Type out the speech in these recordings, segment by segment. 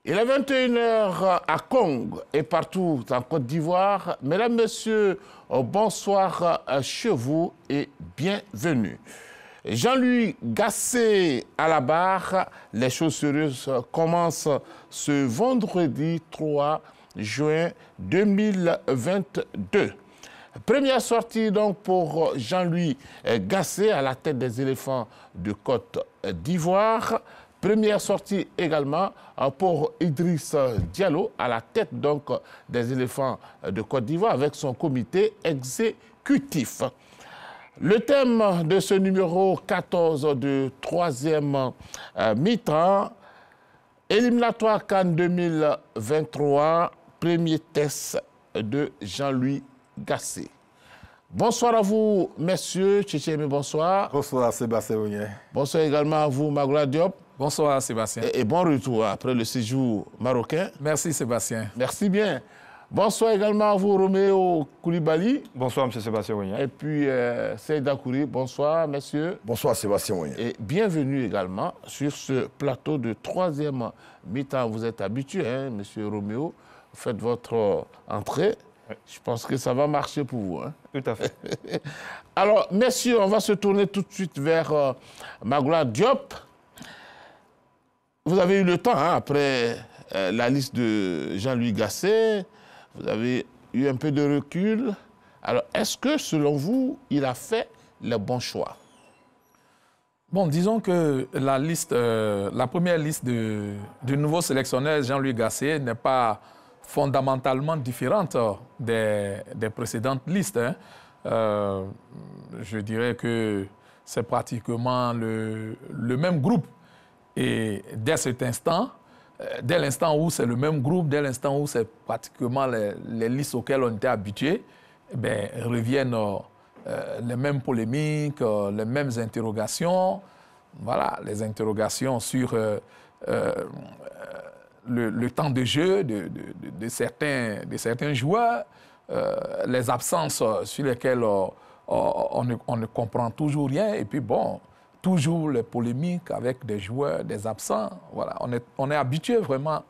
Il est 21 h à Kong et partout en Côte d'Ivoire. Mesdames, Messieurs, bonsoir chez vous et bienvenue. Jean-Louis Gasset à la barre. Les choses sérieuses commencent ce vendredi 3 juin 2022. Première sortie donc pour Jean-Louis Gasset à la tête des éléphants de Côte d'Ivoire. Première sortie également pour Idriss Diallo à la tête donc des éléphants de Côte d'Ivoire avec son comité exécutif. Le thème de ce numéro 14 de troisième mi-temps, éliminatoire CAN 2023, premier test de Jean-Louis Gasset. Bonsoir à vous, messieurs. Tchétchémé, bonsoir. Bonsoir, Sébastien Ounier. Bonsoir également à vous, Magoula Diop. Bonsoir, Sébastien. Et bon retour après le séjour marocain. Merci, Sébastien. Merci bien. Bonsoir également à vous, Roméo Koulibaly. Bonsoir, M. Sébastien Ounier. Et puis, Seyda Kouri. Bonsoir, messieurs. Bonsoir, Sébastien Ounier. Et bienvenue également sur ce plateau de troisième mi-temps. Vous êtes habitué, hein, monsieur Roméo. Vous faites votre entrée. Oui. Je pense que ça va marcher pour vous. Hein. Tout à fait. Alors, messieurs, on va se tourner tout de suite vers Magoula Diop. Vous avez eu le temps, hein, après la liste de Jean-Louis Gasset, vous avez eu un peu de recul. Alors, est-ce que, selon vous, il a fait le bon choix? Bon, disons que la première liste du nouveau sélectionneur Jean-Louis Gasset n'est pas fondamentalement différente des précédentes listes. Hein. Je dirais que c'est pratiquement le même groupe. Et dès cet instant, dès l'instant où c'est le même groupe, dès l'instant où c'est pratiquement les listes auxquelles on était habitués, eh reviennent les mêmes polémiques, les mêmes interrogations. Voilà, les interrogations sur le temps de jeu de certains joueurs, les absences sur lesquelles on ne comprend toujours rien. Et puis bon, toujours les polémiques avec des joueurs, des absents. Voilà, on est habitué vraiment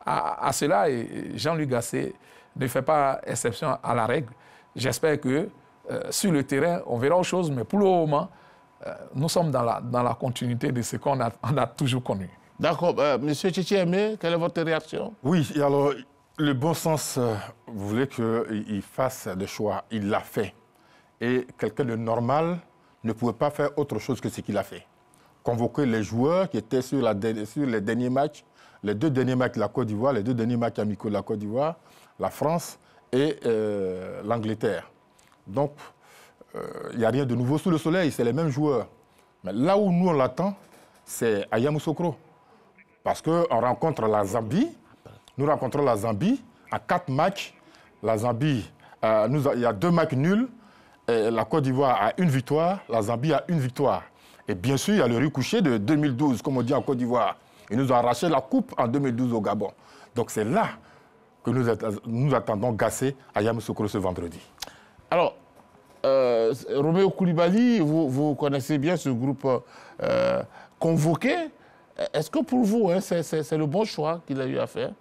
à cela et Jean-Louis Gasset ne fait pas exception à la règle. J'espère que sur le terrain, on verra autre chose, mais pour le moment, nous sommes dans la continuité de ce qu'on a toujours connu. D'accord. Monsieur Tchétchémé, quelle est votre réaction? Oui, et alors, le bon sens, vous voulez qu'il fasse des choix. Il l'a fait. Et quelqu'un de normal ne pouvait pas faire autre chose que ce qu'il a fait. Convoquer les joueurs qui étaient sur les derniers matchs, les deux derniers matchs de la Côte d'Ivoire, les deux derniers matchs amicaux de la Côte d'Ivoire, la France et l'Angleterre. Donc, il n'y a rien de nouveau sous le soleil, c'est les mêmes joueurs. Mais là où nous on l'attend, c'est à Yamoussoukro. Parce qu'on rencontre la Zambie, nous rencontrons la Zambie à 4 matchs. La Zambie, il y a 2 matchs nuls. La Côte d'Ivoire a 1 victoire, la Zambie a 1 victoire. Et bien sûr, il y a le ricochet de 2012, comme on dit en Côte d'Ivoire. Ils nous ont arraché la coupe en 2012 au Gabon. Donc c'est là que nous attendons Gasset à Yamoussoukro ce vendredi. Alors, Roméo Koulibaly, vous connaissez bien ce groupe convoqué. Est-ce que pour vous, hein, c'est le bon choix qu'il a eu à faire?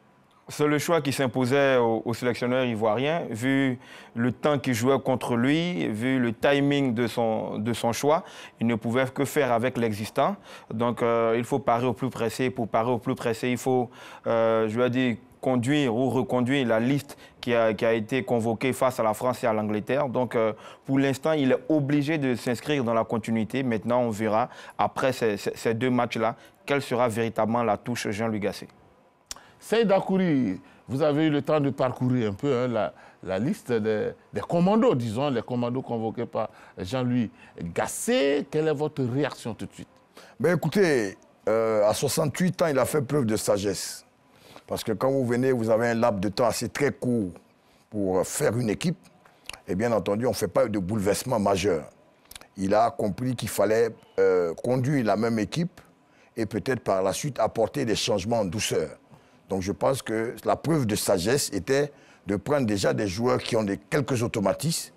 C'est le choix qui s'imposait au sélectionneur ivoirien, vu le temps qu'il jouait contre lui, vu le timing de son choix. Il ne pouvait que faire avec l'existant. Donc, il faut parer au plus pressé. Pour parer au plus pressé, il faut, je vais dire, conduire ou reconduire la liste qui a été convoquée face à la France et à l'Angleterre. Donc, pour l'instant, il est obligé de s'inscrire dans la continuité. Maintenant, on verra, après ces 2 matchs-là, quelle sera véritablement la touche Jean-Louis Gasset. Seyda Kouri, vous avez eu le temps de parcourir un peu hein, la liste des commandos, disons, les commandos convoqués par Jean-Louis Gasset. Quelle est votre réaction tout de suite? Ben écoutez, à 68 ans, il a fait preuve de sagesse. Parce que quand vous venez, vous avez un laps de temps assez très court pour faire une équipe. Et bien entendu, on ne fait pas de bouleversement majeur. Il a compris qu'il fallait conduire la même équipe et peut-être par la suite apporter des changements en douceur. Donc je pense que la preuve de sagesse était de prendre déjà des joueurs qui ont quelques automatismes,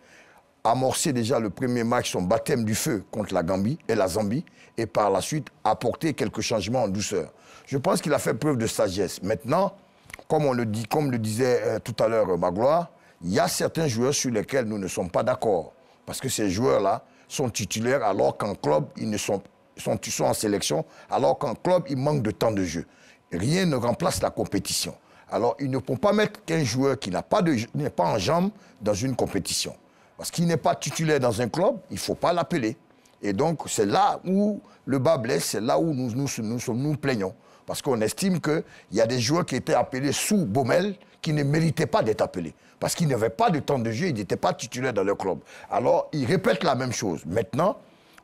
amorcé déjà le premier match, son baptême du feu contre la Gambie et la Zambie, et par la suite apporter quelques changements en douceur. Je pense qu'il a fait preuve de sagesse. Maintenant, comme le disait tout à l'heure Magloire, il y a certains joueurs sur lesquels nous ne sommes pas d'accord. Parce que ces joueurs-là sont titulaires alors qu'en club, ils sont en sélection, alors qu'en club, il manque de temps de jeu. Rien ne remplace la compétition. Alors, ils ne peuvent pas mettre qu'un joueur qui n'est pas en jambes dans une compétition. Parce qu'il n'est pas titulaire dans un club, il ne faut pas l'appeler. Et donc, c'est là où le bas blesse, c'est là où nous plaignons. Parce qu'on estime qu'il y a des joueurs qui étaient appelés sous Baumel qui ne méritaient pas d'être appelés. Parce qu'ils n'avaient pas de temps de jeu, ils n'étaient pas titulaires dans leur club. Alors, ils répètent la même chose. Maintenant,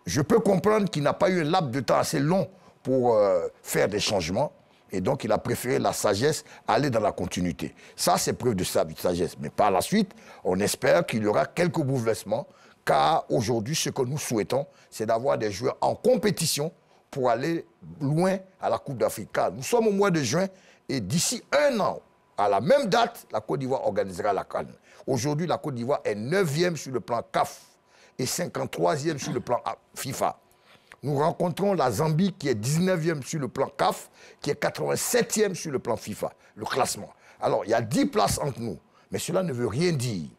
je peux comprendre qu'il n'a pas eu un laps de temps assez long pour faire des changements. Et donc, il a préféré la sagesse, aller dans la continuité. Ça, c'est preuve de sagesse. Mais par la suite, on espère qu'il y aura quelques bouleversements, car aujourd'hui, ce que nous souhaitons, c'est d'avoir des joueurs en compétition pour aller loin à la Coupe d'Afrique. Car nous sommes au mois de juin, et d'ici un an, à la même date, la Côte d'Ivoire organisera la CAN. Aujourd'hui, la Côte d'Ivoire est 9e sur le plan CAF et 53e sur le plan FIFA. Nous rencontrons la Zambie qui est 19e sur le plan CAF, qui est 87e sur le plan FIFA, le classement. Alors, il y a 10 places entre nous, mais cela ne veut rien dire.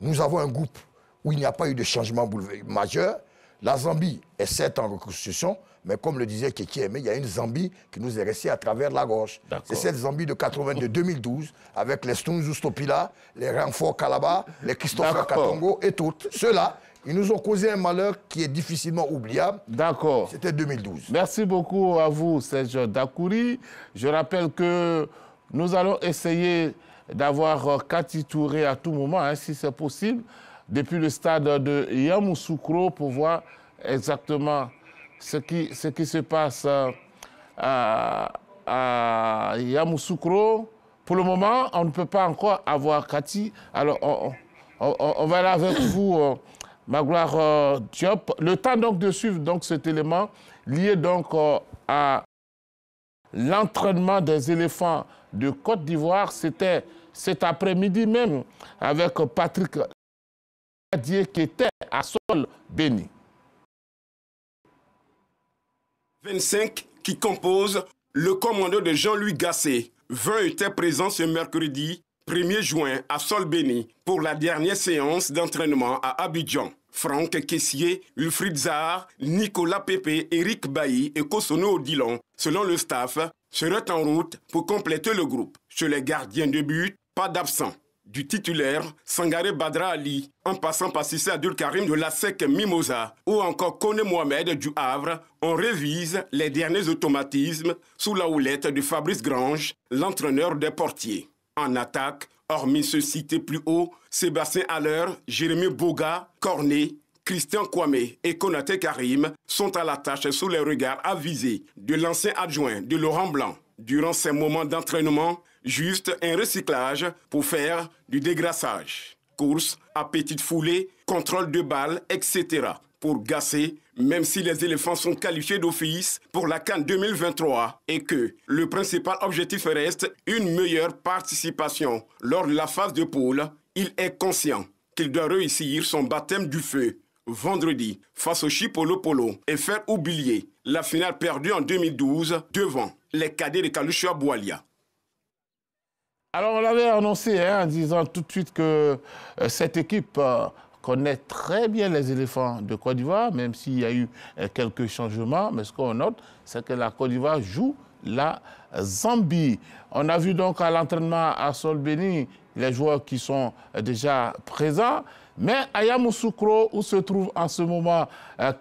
Nous avons un groupe où il n'y a pas eu de changement majeur. La Zambie est certes en reconstruction, mais comme le disait Kiki Aimé, il y a une Zambie qui nous est restée à travers la gorge. C'est cette Zambie de 2012, avec les Stunzu Stopila, les Renfort Kalaba, les Christopher Katongo et toutes. Ceux-là, ils nous ont causé un malheur qui est difficilement oubliable. D'accord. C'était 2012. Merci beaucoup à vous, Serge Dakouri. Je rappelle que nous allons essayer d'avoir Kati Touré à tout moment, hein, si c'est possible, depuis le stade de Yamoussoukro pour voir exactement ce qui se passe à Yamoussoukro. Pour le moment, on ne peut pas encore avoir Kati. Alors, on va aller avec vous, Magloire Diop. Le temps donc de suivre donc, cet élément lié donc à l'entraînement des éléphants de Côte d'Ivoire. C'était cet après-midi même avec Patrick Dié qui était à Sol Béni. 25 qui composent le commando de Jean-Louis Gasset. 20 étaient présents ce mercredi 1er juin à Sol Béni pour la dernière séance d'entraînement à Abidjan. Franck Kessier, Wilfried Zahar, Nicolas Pépé, Eric Bailly et Kosono Odilon, selon le staff, seraient en route pour compléter le groupe. Chez les gardiens de but, pas d'absent. Du titulaire, Sangaré Badra Ali, en passant par Cissé Abdul Karim de la SEC Mimosa, ou encore Kone Mohamed du Havre, on révise les derniers automatismes sous la houlette de Fabrice Grange, l'entraîneur des portiers. En attaque, hormis ceux cités plus haut, Sébastien Haller, Jérémy Boga, Cornet, Christian Kwame et Konaté Karim sont à la tâche sous les regards avisés de l'ancien adjoint de Laurent Blanc. Durant ces moments d'entraînement, juste un recyclage pour faire du dégraissage. Course à petite foulée, contrôle de balles, etc. Pour Gasset, même si les éléphants sont qualifiés d'office pour la CAN 2023 et que le principal objectif reste une meilleure participation lors de la phase de poule, il est conscient qu'il doit réussir son baptême du feu vendredi face au Chipolo Polo et faire oublier la finale perdue en 2012 devant les cadets de Kalusha Boualia. Alors, on l'avait annoncé en disant tout de suite que cette équipe connaît très bien les éléphants de Côte d'Ivoire, même s'il y a eu quelques changements. Mais ce qu'on note, c'est que la Côte d'Ivoire joue la Zambie. On a vu donc à l'entraînement à Sol Béni les joueurs qui sont déjà présents. Mais à Yamoussoukro, où se trouve en ce moment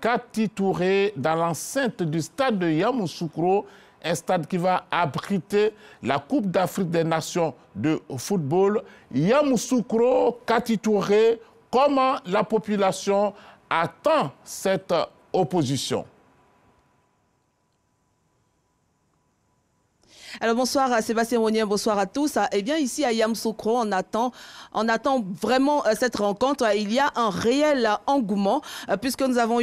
Kati Touré, dans l'enceinte du stade de Yamoussoukro, un stade qui va abriter la Coupe d'Afrique des Nations de football. Yamoussoukro, Kati Touré, comment la population attend cette opposition? Alors bonsoir à Sébastien Monnier, bonsoir à tous. Eh bien ici à Yamoussoukro, on attend vraiment cette rencontre. Il y a un réel engouement puisque nous avons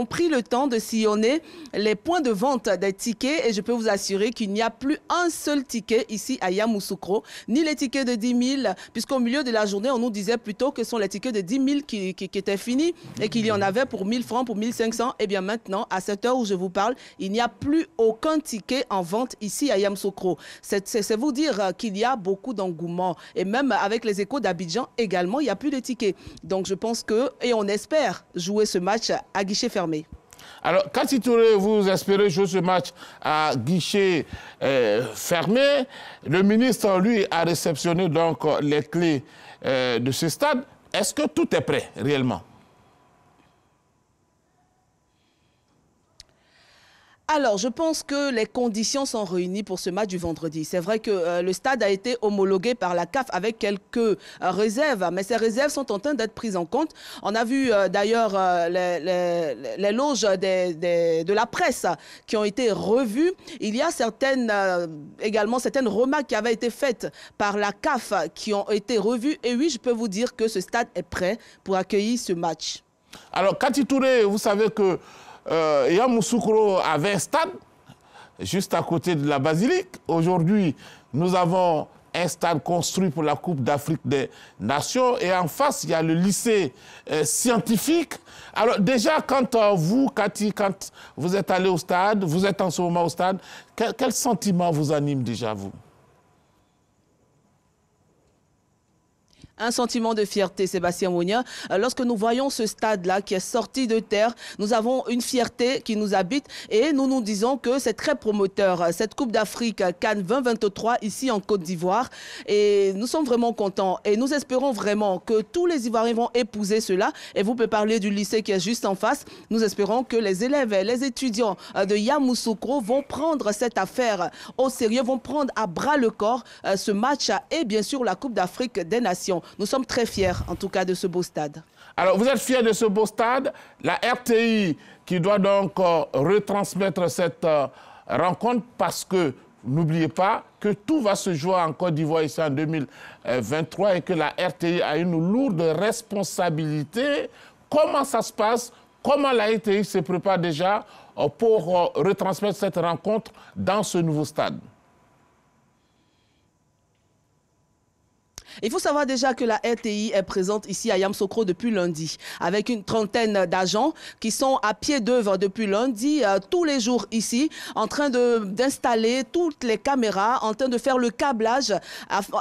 pris le temps de sillonner les points de vente des tickets et je peux vous assurer qu'il n'y a plus un seul ticket ici à Yamoussoukro, ni les tickets de 10 000 puisqu'au milieu de la journée on nous disait plutôt que ce sont les tickets de 10 000 qui étaient finis et qu'il y en avait pour 1000 francs, pour 1500. Eh bien maintenant, à cette heure où je vous parle, il n'y a plus aucun ticket en vente ici à Yamoussoukro. C'est vous dire qu'il y a beaucoup d'engouement. Et même avec les Échos d'Abidjan également, il n'y a plus de tickets. Donc je pense et on espère jouer ce match à guichet fermé. Alors, Kati Touré, vous espérez jouer ce match à guichet fermé. Le ministre, lui, a réceptionné donc les clés de ce stade. Est-ce que tout est prêt réellement? Alors, je pense que les conditions sont réunies pour ce match du vendredi. C'est vrai que le stade a été homologué par la CAF avec quelques réserves, mais ces réserves sont en train d'être prises en compte. On a vu d'ailleurs les loges de la presse qui ont été revues. Il y a également certaines remarques qui avaient été faites par la CAF qui ont été revues. Et oui, je peux vous dire que ce stade est prêt pour accueillir ce match. Alors, Kati Touré, vous savez que Yamoussoukro avait un stade juste à côté de la basilique. Aujourd'hui, nous avons un stade construit pour la Coupe d'Afrique des Nations et en face, il y a le lycée scientifique. Alors déjà, quand vous, Kati, quand vous êtes allé au stade, vous êtes en ce moment au stade, quel sentiment vous anime déjà, vous? Un sentiment de fierté, Sébastien Monnier. Lorsque nous voyons ce stade-là qui est sorti de terre, nous avons une fierté qui nous habite et nous nous disons que c'est très promoteur. Cette Coupe d'Afrique Cannes 2023 ici en Côte d'Ivoire et nous sommes vraiment contents et nous espérons vraiment que tous les Ivoiriens vont épouser cela et vous pouvez parler du lycée qui est juste en face. Nous espérons que les élèves et les étudiants de Yamoussoukro vont prendre cette affaire au sérieux, vont prendre à bras le corps ce match et bien sûr la Coupe d'Afrique des Nations. Nous sommes très fiers, en tout cas, de ce beau stade. Alors, vous êtes fiers de ce beau stade. La RTI qui doit donc retransmettre cette rencontre parce que, n'oubliez pas que tout va se jouer en Côte d'Ivoire ici en 2023 et que la RTI a une lourde responsabilité. Comment ça se passe? Comment la RTI se prépare déjà pour retransmettre cette rencontre dans ce nouveau stade? Il faut savoir déjà que la RTI est présente ici à Yamoussoukro depuis lundi, avec une trentaine d'agents qui sont à pied d'œuvre depuis lundi, tous les jours ici, en train d'installer toutes les caméras, en train de faire le câblage,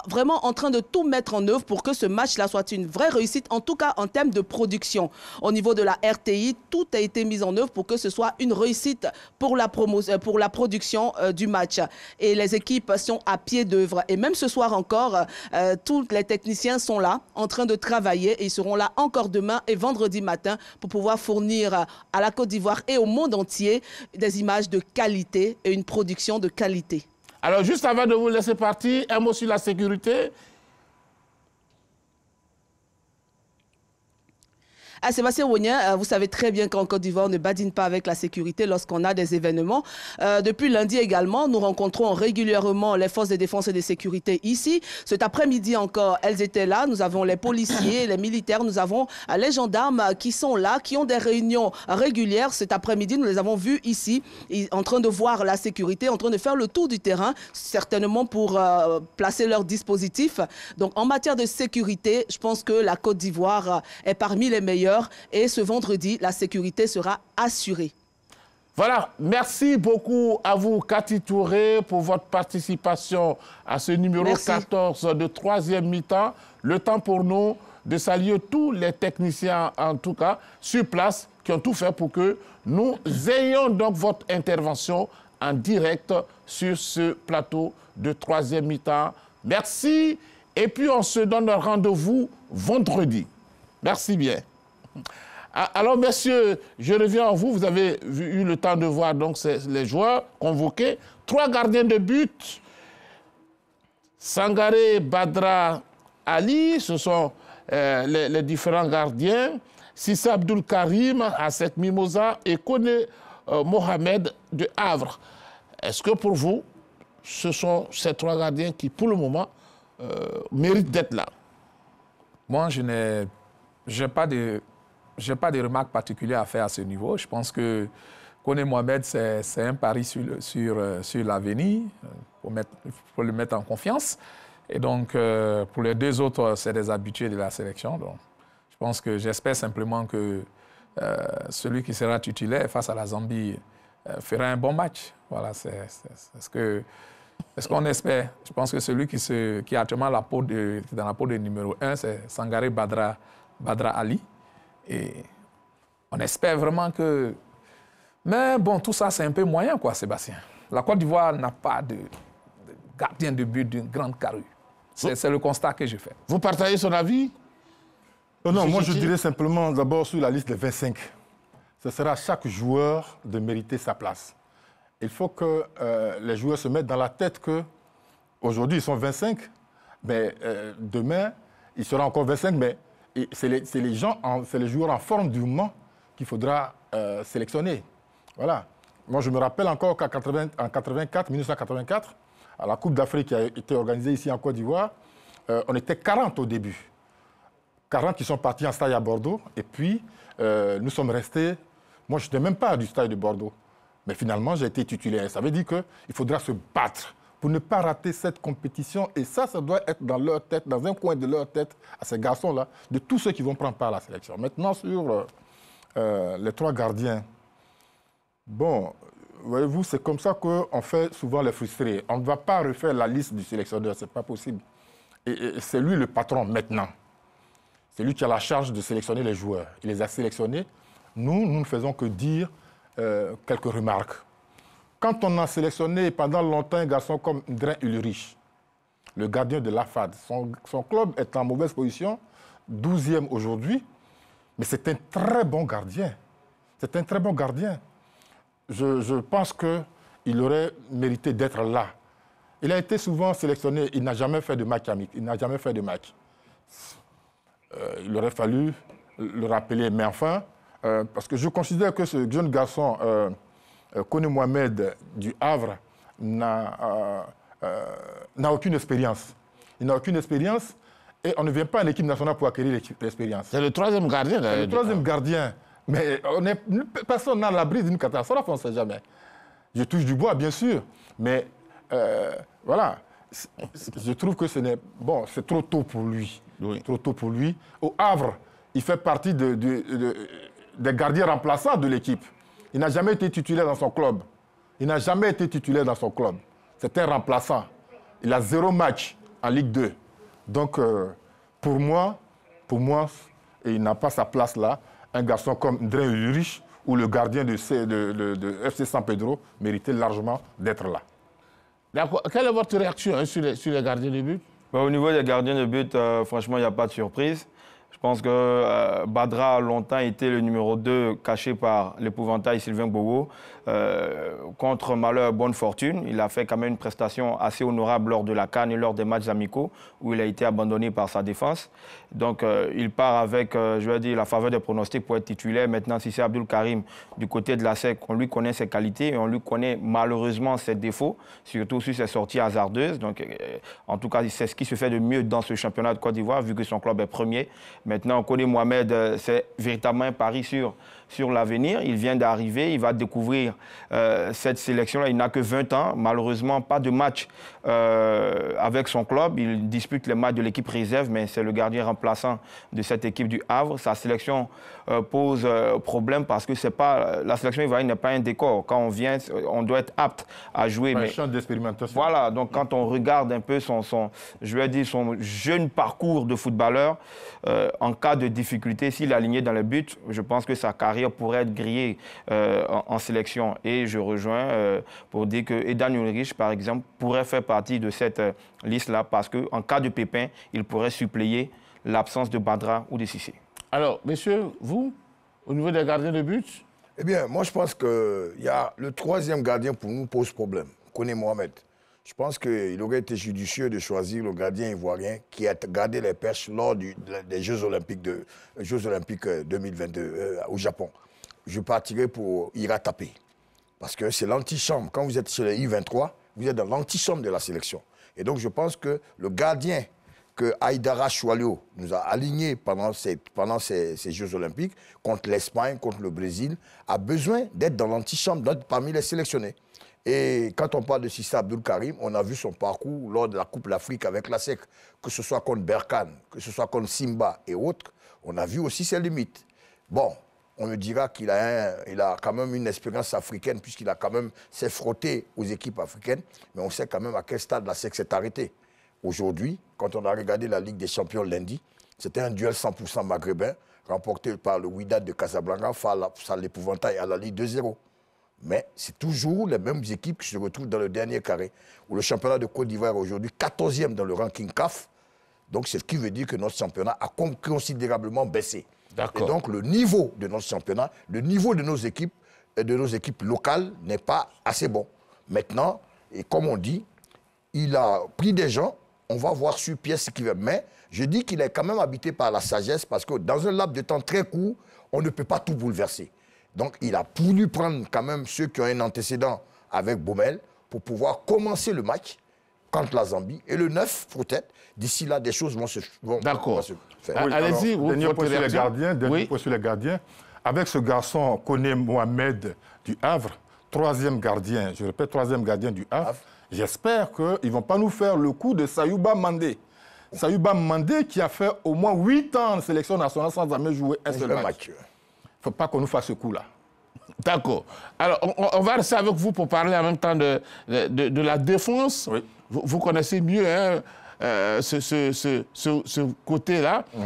vraiment en train de tout mettre en œuvre pour que ce match-là soit une vraie réussite, en tout cas en termes de production. Au niveau de la RTI, tout a été mis en œuvre pour que ce soit une réussite pour la production du match. Et les équipes sont à pied d'œuvre. Et même ce soir encore, tous les techniciens sont là, en train de travailler et ils seront là encore demain et vendredi matin pour pouvoir fournir à la Côte d'Ivoire et au monde entier des images de qualité et une production de qualité. Alors, juste avant de vous laisser partir, un mot sur la sécurité. Ah, Sébastien Monnier, vous savez très bien qu'en Côte d'Ivoire, on ne badine pas avec la sécurité lorsqu'on a des événements. Depuis lundi également, nous rencontrons régulièrement les forces de défense et de sécurité ici. Cet après-midi encore, elles étaient là. Nous avons les policiers, les militaires, nous avons les gendarmes qui sont là, qui ont des réunions régulières. Cet après-midi, nous les avons vus ici, en train de voir la sécurité, en train de faire le tour du terrain, certainement pour placer leurs dispositifs. Donc, en matière de sécurité, je pense que la Côte d'Ivoire est parmi les meilleurs. Et ce vendredi, la sécurité sera assurée. Voilà, merci beaucoup à vous, Kati Touré, pour votre participation à ce numéro 14 de 3e mi-temps. Le temps pour nous de saluer tous les techniciens, en tout cas, sur place, qui ont tout fait pour que nous ayons donc votre intervention en direct sur ce plateau de 3e mi-temps. Merci. Et puis, on se donne rendez-vous vendredi. Merci bien. Alors, messieurs, je reviens à vous. Vous avez eu le temps de voir donc les joueurs convoqués. 3 gardiens de but. Sangaré, Badra, Ali, ce sont les différents gardiens. Sissa Abdul Karim, Asset Mimosa et Kone Mohamed de Havre. Est-ce que pour vous, ce sont ces 3 gardiens qui, pour le moment, méritent d'être là? Moi, je n'ai pas de remarques particulières à faire à ce niveau. Je pense que Koné Mohamed, c'est un pari sur l'avenir, pour le mettre en confiance. Et donc, pour les 2 autres, c'est des habitués de la sélection. Donc, je pense que j'espère simplement que celui qui sera titulaire face à la Zambie fera un bon match. Voilà, c'est ce qu'on espère. Je pense que celui qui est actuellement dans la peau de numéro 1, c'est Sangaré Badra Ali. Et on espère vraiment que... Mais bon, tout ça, c'est un peu moyen, quoi, Sébastien. La Côte d'Ivoire n'a pas de gardien de but d'une grande carrure. C'est le constat que je fais. Vous partagez son avis? Non, moi je dirais simplement d'abord sur la liste des 25. Ce sera à chaque joueur de mériter sa place. Il faut que les joueurs se mettent dans la tête qu'aujourd'hui ils sont 25, mais demain ils seront encore 25, mais c'est les joueurs en forme du moment qu'il faudra sélectionner. Voilà. Moi je me rappelle encore qu'en 1984, à la Coupe d'Afrique qui a été organisée ici en Côte d'Ivoire, on était 40 au début. 40 qui sont partis en stage à Bordeaux, et puis nous sommes restés... Moi, je n'étais même pas du stade de Bordeaux. Mais finalement, j'ai été titulaire. Ça veut dire qu'il faudra se battre pour ne pas rater cette compétition. Et ça doit être dans leur tête, dans un coin de leur tête, à ces garçons-là, de tous ceux qui vont prendre part à la sélection. Maintenant, sur les 3 gardiens. Bon, voyez-vous, c'est comme ça qu'on fait souvent les frustrés. On ne va pas refaire la liste du sélectionneur, ce n'est pas possible. Et c'est lui le patron maintenant. C'est lui qui a la charge de sélectionner les joueurs. Il les a sélectionnés. Nous ne faisons que dire quelques remarques. Quand on a sélectionné pendant longtemps un garçon comme Ndrin Ulrich, le gardien de l'AFAD, son club est en mauvaise position, 12e aujourd'hui, mais c'est un très bon gardien. C'est un très bon gardien. Je pense qu'il aurait mérité d'être là. Il a été souvent sélectionné, il n'a jamais fait de match amical, il n'a jamais fait de match. Il aurait fallu le rappeler, mais enfin, parce que je considère que ce jeune garçon, Koné Mohamed du Havre, n'a aucune expérience. Il n'a aucune expérience et on ne vient pas en équipe nationale pour acquérir l'expérience. C'est le 3e gardien. C'est le 3e gardien. Mais personne n'a l'abri d'une catastrophe, on ne sait jamais. Je touche du bois, bien sûr, mais voilà. Je trouve que c'est trop tôt pour lui. Oui. Trop tôt pour lui. Au Havre, il fait partie des gardiens remplaçants de l'équipe. Il n'a jamais été titulaire dans son club. C'est un remplaçant. Il a 0 match en Ligue 2. Donc, pour moi, il n'a pas sa place là. Un garçon comme Ndrin Ulrich ou le gardien de FC San Pedro méritait largement d'être là. D'accord. Quelle est votre réaction sur les gardiens de but? Au niveau des gardiens de but, franchement, il n'y a pas de surprise. Je pense que Badra a longtemps été le numéro 2 caché par l'épouvantail Sylvain Gbagbo. Contre malheur, bonne fortune. Il a fait quand même une prestation assez honorable lors de la CAN et lors des matchs amicaux où il a été abandonné par sa défense. Donc il part avec, je vais dire, la faveur des pronostics pour être titulaire. Maintenant, si c'est Abdul Karim du côté de la SEC, on lui connaît ses qualités et on lui connaît malheureusement ses défauts, surtout sur ses sorties hasardeuses. Donc en tout cas, c'est ce qui se fait de mieux dans ce championnat de Côte d'Ivoire vu que son club est premier. Maintenant, Koné Mohamed, c'est véritablement un pari sur l'avenir. Il vient d'arriver, il va découvrir cette sélection-là. Il n'a que 20 ans, malheureusement pas de match avec son club. Il dispute les matchs de l'équipe réserve, mais c'est le gardien remplaçant de cette équipe du Havre. Sa sélection pose problème parce que la sélection ivoirienne n'est pas un décor. Quand on vient, on doit être apte à jouer. Un champ d'expérimentation. Voilà, donc quand on regarde un peu son jeune parcours de footballeur, en cas de difficulté, s'il est aligné dans le but, je pense que sa carrière pourrait être grillée en sélection. Et je rejoins pour dire que Edan Ulrich, par exemple, pourrait faire partie de cette liste-là parce qu'en cas de pépin, il pourrait suppléer l'absence de Badra ou de Cissé. Alors, messieurs, vous, au niveau des gardiens de but? Eh bien, moi, je pense que le 3e gardien pour nous pose problème, Koné Mohamed. Je pense qu'il aurait été judicieux de choisir le gardien ivoirien qui a gardé les perches lors des Jeux Olympiques 2022 au Japon. Je partirais pour Ira Tapé. Parce que c'est l'antichambre. Quand vous êtes chez les I-23, vous êtes dans l'antichambre de la sélection. Et donc, je pense que le gardien que Aïdara Choualio nous a aligné pendant ces Jeux Olympiques, contre l'Espagne, contre le Brésil, a besoin d'être dans l'antichambre, parmi les sélectionnés. Et quand on parle de Sissa Abdul Karim, on a vu son parcours lors de la Coupe d'Afrique avec la SEC, que ce soit contre Berkane, que ce soit contre Simba et autres, on a vu aussi ses limites. Bon, on me dira qu'il a quand même une expérience africaine, puisqu'il a quand même s'est frotté aux équipes africaines, mais on sait quand même à quel stade la SEC s'est arrêtée. Aujourd'hui, quand on a regardé la Ligue des Champions lundi, c'était un duel 100% maghrébin, remporté par le Wydad de Casablanca face à l'épouvantail à la Ligue 2-0. Mais c'est toujours les mêmes équipes qui se retrouvent dans le dernier carré, où le championnat de Côte d'Ivoire est aujourd'hui 14e dans le ranking CAF. Donc, c'est ce qui veut dire que notre championnat a considérablement baissé. Et donc, le niveau de notre championnat, le niveau de nos équipes locales n'est pas assez bon. Maintenant, et comme on dit, il a pris des gens, on va voir sur pièce ce qu'il veut. Mais je dis qu'il est quand même habité par la sagesse, parce que dans un laps de temps très court, on ne peut pas tout bouleverser. Donc, il a voulu prendre quand même ceux qui ont un antécédent avec Baumel pour pouvoir commencer le match contre la Zambie. Et le 9, peut-être, d'ici là, des choses vont se faire. Oui, allez-y, vous dernier point sur les gardiens. Dernier point sur les gardiens. Avec ce garçon, Koné Mohamed du Havre, troisième gardien, je répète, troisième gardien du Havre, j'espère qu'ils ne vont pas nous faire le coup de Sayouba Mandé. Sayouba Mandé qui a fait au moins 8 ans en sélection nationale sans jamais jouer un seul match. Il ne faut pas qu'on nous fasse ce coup-là. D'accord. Alors, on va rester avec vous pour parler en même temps de la défense. Oui. Vous connaissez mieux ce côté-là. Oui.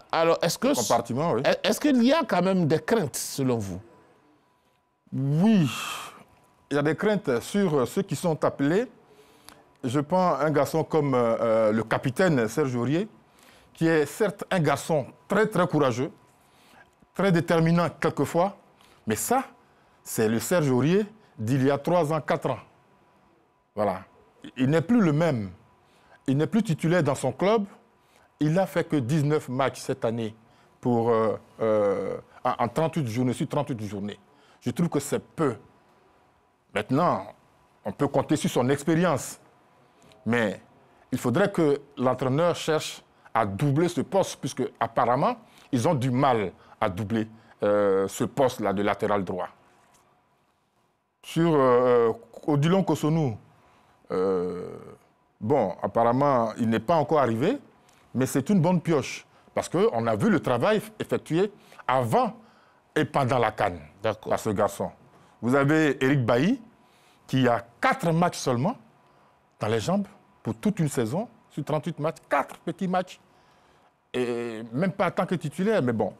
Alors, est-ce qu'il y a quand même des craintes, selon vous? Oui. Il y a des craintes sur ceux qui sont appelés. Je prends un garçon comme le capitaine Serge Aurier, qui est certes un garçon très, très courageux, très déterminant quelquefois, mais ça, c'est le Serge Aurier d'il y a 3 ans, 4 ans. Voilà. Il n'est plus le même. Il n'est plus titulaire dans son club. Il n'a fait que 19 matchs cette année en 38 journées, sur 38 journées. Je trouve que c'est peu. Maintenant, on peut compter sur son expérience. Mais il faudrait que l'entraîneur cherche à doubler ce poste, puisque apparemment, ils ont du mal à doubler ce poste-là de latéral droit. Sur Odilon Kosonou, bon, apparemment, il n'est pas encore arrivé, mais c'est une bonne pioche, parce qu'on a vu le travail effectué avant et pendant la CAN par ce garçon. Vous avez Eric Bailly, qui a 4 matchs seulement dans les jambes pour toute une saison, sur 38 matchs, 4 petits matchs, et même pas en tant que titulaire, mais bon.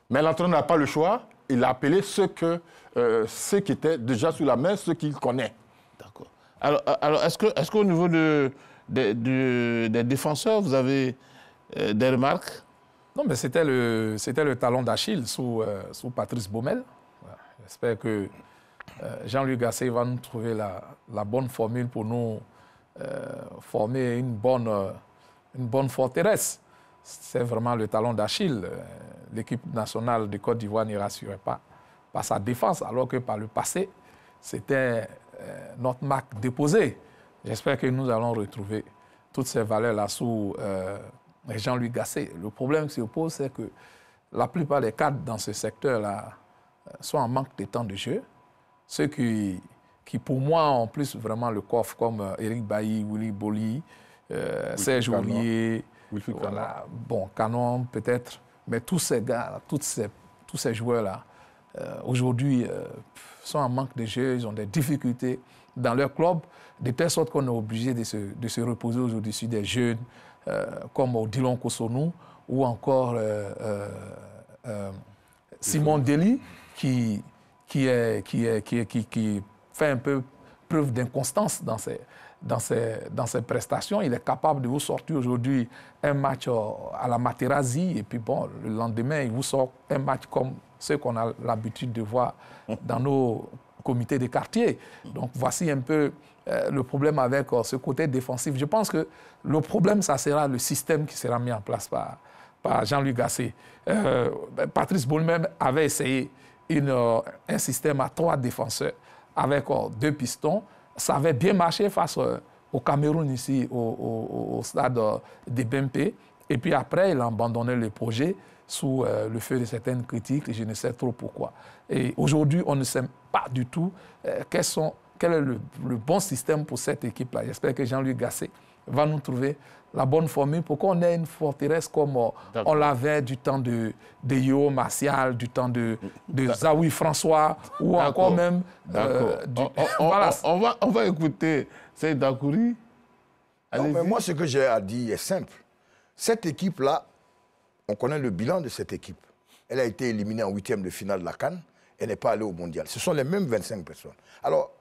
Mais l'entraîneur n'a pas le choix. Il a appelé ceux qui étaient déjà sous la main, ceux qu'il connaît. D'accord. Alors est-ce qu'au niveau des défenseurs, vous avez des remarques? Non, mais c'était le talon d'Achille sous Patrice Baumel. J'espère que Jean-Louis Gasset va nous trouver la bonne formule pour nous former une bonne forteresse. C'est vraiment le talon d'Achille. L'équipe nationale de Côte d'Ivoire n'y rassurait pas par sa défense, alors que par le passé, c'était notre marque déposée. J'espère que nous allons retrouver toutes ces valeurs-là sous Jean-Louis Gasset. Le problème qui se pose, c'est que la plupart des cadres dans ce secteur-là sont en manque de temps de jeu. Ceux qui pour moi, ont plus vraiment le coffre, comme Eric Bailly, Willy Boli, Serge Aurier, voilà, bon, Canon peut-être, mais tous ces gars, tous ces joueurs-là, aujourd'hui, sont en manque de jeu, ils ont des difficultés dans leur club, de telle sorte qu'on est obligé de se reposer au-dessus des jeunes, comme Odilon Kosonou, ou encore Simon Deli, qui fait un peu preuve d'inconstance dans ses prestations. Il est capable de vous sortir aujourd'hui un match à la Materazzi et puis bon, le lendemain, il vous sort un match comme ceux qu'on a l'habitude de voir dans nos comités de quartier. Donc voici un peu le problème avec ce côté défensif. Je pense que le problème, ça sera le système qui sera mis en place par Jean-Louis Gasset. Patrice Baumel avait essayé un système à 3 défenseurs avec 2 pistons. Ça avait bien marché face au Cameroun ici, au stade de BMP. Et puis après, il a abandonné le projet sous le feu de certaines critiques, je ne sais trop pourquoi. Et aujourd'hui, on ne sait pas du tout quel est le bon système pour cette équipe-là. J'espère que Jean-Louis Gasset va nous trouver la bonne formule pour qu'on ait une forteresse comme on l'avait du temps de Yo Martial, du temps de Zawi François, ou encore même... voilà. On va écouter Seyd Dakouri. Moi, ce que j'ai à dire est simple. Cette équipe-là, on connaît le bilan de cette équipe. Elle a été éliminée en 8e de finale de la CAN. Elle n'est pas allée au mondial. Ce sont les mêmes 25 personnes. Alors,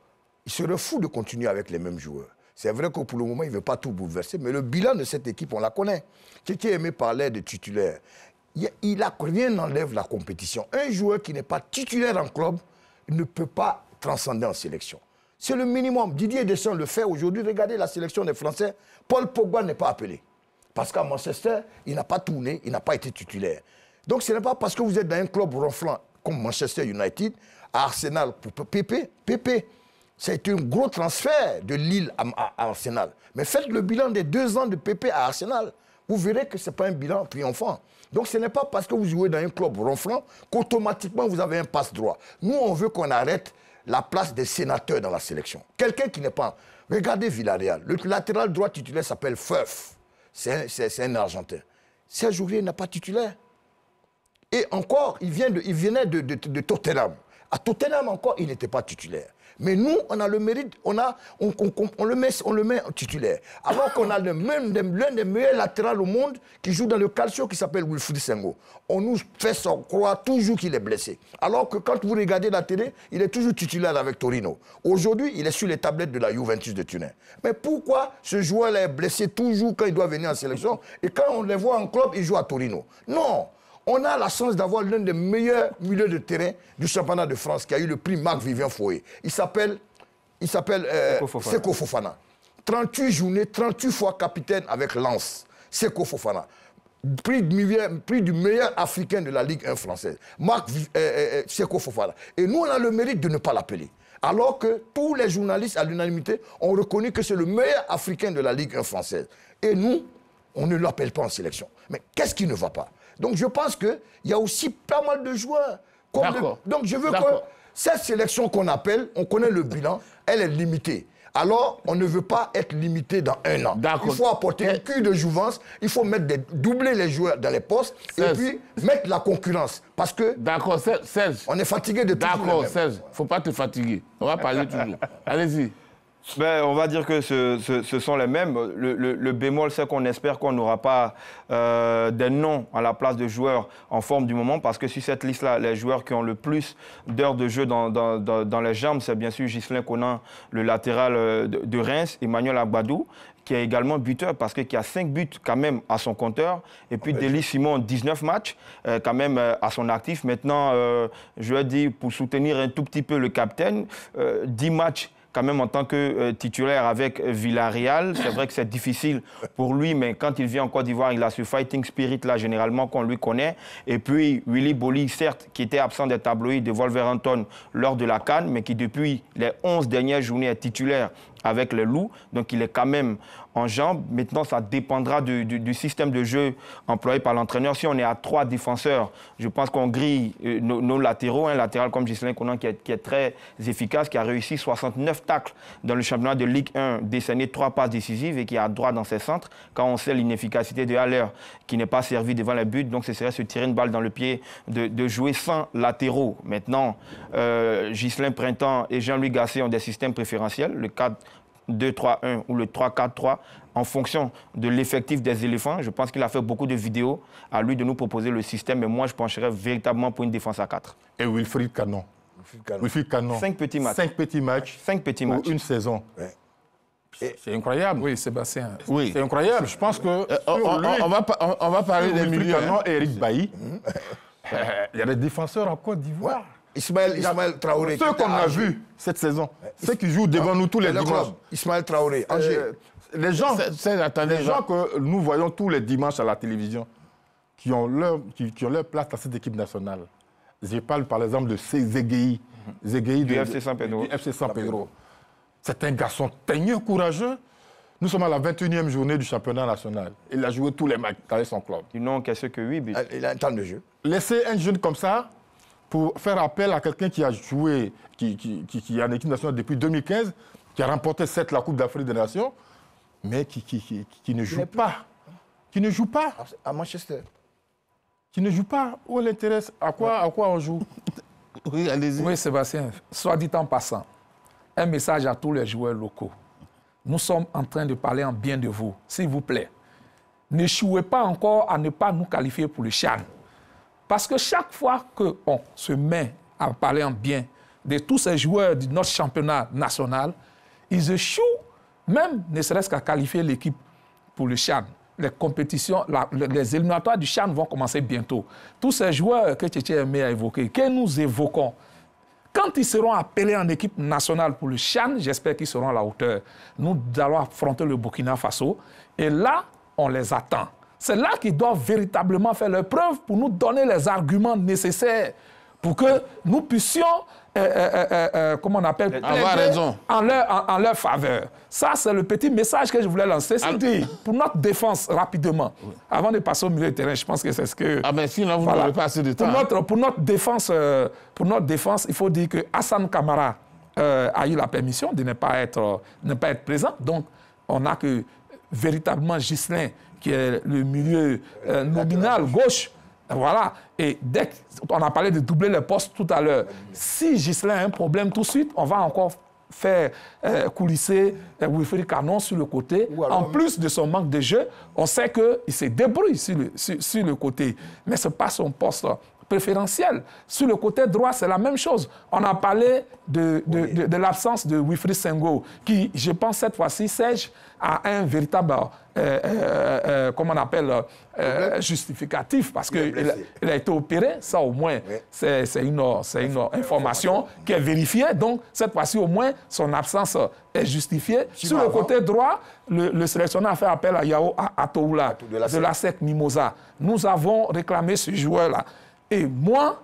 il serait fou de continuer avec les mêmes joueurs. C'est vrai que pour le moment, il ne veut pas tout bouleverser, mais le bilan de cette équipe, on la connaît. Quelqu'un aimé parler de titulaire. Rien n'enlève la compétition. Un joueur qui n'est pas titulaire en club ne peut pas transcender en sélection. C'est le minimum. Didier Deschamps le fait aujourd'hui. Regardez la sélection des Français. Paul Pogba n'est pas appelé. Parce qu'à Manchester, il n'a pas tourné, il n'a pas été titulaire. Donc ce n'est pas parce que vous êtes dans un club ronflant comme Manchester United, à Arsenal pour Pépé. Ça a été un gros transfert de Lille à Arsenal. Mais faites le bilan des 2 ans de Pépé à Arsenal. Vous verrez que ce n'est pas un bilan triomphant. Donc ce n'est pas parce que vous jouez dans un club ronflant qu'automatiquement vous avez un passe-droit. Nous, on veut qu'on arrête la place des sénateurs dans la sélection. Quelqu'un qui n'est pas... Regardez Villarreal. Le latéral droit titulaire s'appelle Feuf. C'est un Argentin. Serge Aurier n'est pas titulaire. Et encore, il venait de Tottenham. À Tottenham encore, il n'était pas titulaire. Mais nous, on a le mérite, on le met en titulaire. Alors qu'on a l'un des meilleurs latérales au monde qui joue dans le Calcio qui s'appelle Wilfried Senghor. On nous fait croire toujours qu'il est blessé. Alors que quand vous regardez la télé, il est toujours titulaire avec Torino. Aujourd'hui, il est sur les tablettes de la Juventus de Turin. Mais pourquoi ce joueur-là est blessé toujours quand il doit venir en sélection et quand on les voit en club, il joue à Torino? Non! On a la chance d'avoir l'un des meilleurs milieux de terrain du championnat de France qui a eu le prix Marc-Vivien Foé. Il s'appelle Seko Fofana. 38 journées, 38 fois capitaine avec Lens. Seko Fofana. Prix du meilleur africain de la Ligue 1 française. Seko Fofana. Et nous, on a le mérite de ne pas l'appeler. Alors que tous les journalistes, à l'unanimité, ont reconnu que c'est le meilleur africain de la Ligue 1 française. Et nous, on ne l'appelle pas en sélection. Mais qu'est-ce qui ne va pas? Donc je pense qu'il y a aussi pas mal de joueurs. Donc je veux que cette sélection qu'on appelle, on connaît le bilan, elle est limitée. Alors on ne veut pas être limité dans 1 an. Il faut apporter un cul de jouvence, il faut doubler les joueurs dans les postes et puis mettre la concurrence. Parce que Serge, on est fatigué de tout. D'accord, Serge, il ne faut pas te fatiguer. On va parler toujours. Allez-y. Ben, on va dire que ce sont les mêmes. Le bémol, c'est qu'on espère qu'on n'aura pas des noms à la place de joueurs en forme du moment, parce que sur cette liste-là, les joueurs qui ont le plus d'heures de jeu dans les jambes, c'est bien sûr Ghislain Conan, le latéral de Reims, Emmanuel Agbadou, qui est également buteur, parce qu'il a 5 buts quand même à son compteur. Et puis Delis Simon, 19 matchs quand même à son actif. Maintenant, je vais dire, pour soutenir un tout petit peu le capitaine, 10 matchs quand même en tant que titulaire avec Villarreal. C'est vrai que c'est difficile pour lui, mais quand il vient en Côte d'Ivoire, il a ce fighting spirit-là, généralement, qu'on lui connaît. Et puis, Willy Boli, certes, qui était absent des tabloïds de Wolverhampton lors de la CAN, mais qui, depuis les 11 dernières journées, est titulaire avec les Loups. Donc, il est quand même en jambes. Maintenant, ça dépendra du système de jeu employé par l'entraîneur. Si on est à 3 défenseurs, je pense qu'on grille nos latéraux. Un latéral comme Ghislain Conan qui est très efficace, qui a réussi 69 tacles dans le championnat de Ligue 1, décerné 3 passes décisives et qui a droit dans ses centres. Quand on sait l'inefficacité de Haller, qui n'est pas servi devant les buts, donc ce serait se tirer une balle dans le pied de jouer sans latéraux. Maintenant, Ghislain Printemps et Jean-Louis Gasset ont des systèmes préférentiels. Le 4-2-3-1 ou le 3-4-3 en fonction de l'effectif des éléphants. Je pense qu'il a fait beaucoup de vidéos. À lui de nous proposer le système, mais moi je pencherais véritablement pour une défense à 4. Et Wilfried Canon. Wilfried Canon. 5 petits matchs. 5 petits matchs. 5 petits matchs. Pour une saison. Ouais. C'est incroyable. Oui, Sébastien. Oui. C'est incroyable. Je pense que on va parler des milieux. Canon et Eric Bailly. Il y a des défenseurs en Côte d'Ivoire. Ismaël Traoré. Ceux qu'on a vus cette saison, ceux qui jouent devant nous tous les dimanches. Ismaël Traoré, Angers. Les gens que nous voyons tous les dimanches à la télévision, qui ont leur place dans cette équipe nationale. Je parle par exemple de Cézéguéi, Zegei Du FC San Pedro. Du FC San Pedro. C'est un garçon teigneux, courageux. Nous sommes à la 21e journée du championnat national. Il a joué tous les matchs dans son club. Ils n'ont encaissé que 8 buts. Il a un temps de jeu. Laisser un jeune comme ça pour faire appel à quelqu'un qui a joué, qui est en équipe nationale depuis 2015, qui a remporté 7 la Coupe d'Afrique des Nations, mais qui ne joue pas. Qui ne joue pas. À Manchester. Qui ne joue pas. Où l'intéresse? À quoi on joue? Oui, allez-y. Oui, Sébastien, soit dit en passant, un message à tous les joueurs locaux. Nous sommes en train de parler en bien de vous, s'il vous plaît. N'échouez pas encore à ne pas nous qualifier pour le CHAN. Parce que chaque fois qu'on se met à parler en bien de tous ces joueurs de notre championnat national, ils échouent, même ne serait-ce qu'à qualifier l'équipe pour le CHAN. Les compétitions, les éliminatoires du CHAN vont commencer bientôt. Tous ces joueurs que Tchétché aimait à évoquer, que nous évoquons, quand ils seront appelés en équipe nationale pour le CHAN, j'espère qu'ils seront à la hauteur. Nous allons affronter le Burkina Faso et là, on les attend. C'est là qu'ils doivent véritablement faire leur preuve pour nous donner les arguments nécessaires pour que nous puissions, comment on appelle, avoir raison en leur faveur. Ça, c'est le petit message que je voulais lancer. C'est dire, pour notre défense, rapidement, avant de passer au milieu de terrain, je pense que c'est ce que... Ah, mais sinon, vous n'aurez pas assez de temps. Pour notre défense, il faut dire que Hassan Kamara a eu la permission de ne pas être présent. Donc, on n'a que véritablement Ghislain, qui est le milieu nominal gauche. Voilà. Et dès qu'on a parlé de doubler les postes tout à l'heure, si Ghislain a un problème tout de suite, on va encore faire coulisser Wilfried Canon sur le côté. En plus de son manque de jeu, on sait qu'il se débrouille sur le côté. Mais ce n'est pas son poste préférentiel. Sur le côté droit, c'est la même chose. On a parlé de l'absence de Wilfried Senghor, qui, je pense, cette fois-ci, Serge, a un véritable, comment on appelle, justificatif, parce qu'il a été opéré. Ça, au moins, c'est une information qui est vérifiée. Donc, cette fois-ci, au moins, son absence est justifiée. Sur le côté droit, le sélectionneur a fait appel à Yao Atoula, de la SEC Mimosa. Nous avons réclamé ce joueur-là. Et moi,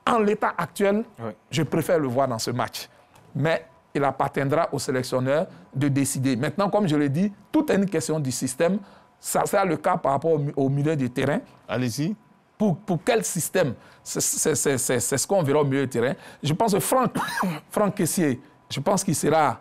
en l'état actuel, je préfère le voir dans ce match. Mais il appartiendra au sélectionneur de décider. Maintenant, comme je l'ai dit, tout est une question du système. Ça, c'est le cas par rapport au milieu du terrain. Allez-y. Pour quel système? C'est ce qu'on verra au milieu du terrain. Je pense que Franck Kessié, je pense qu'il sera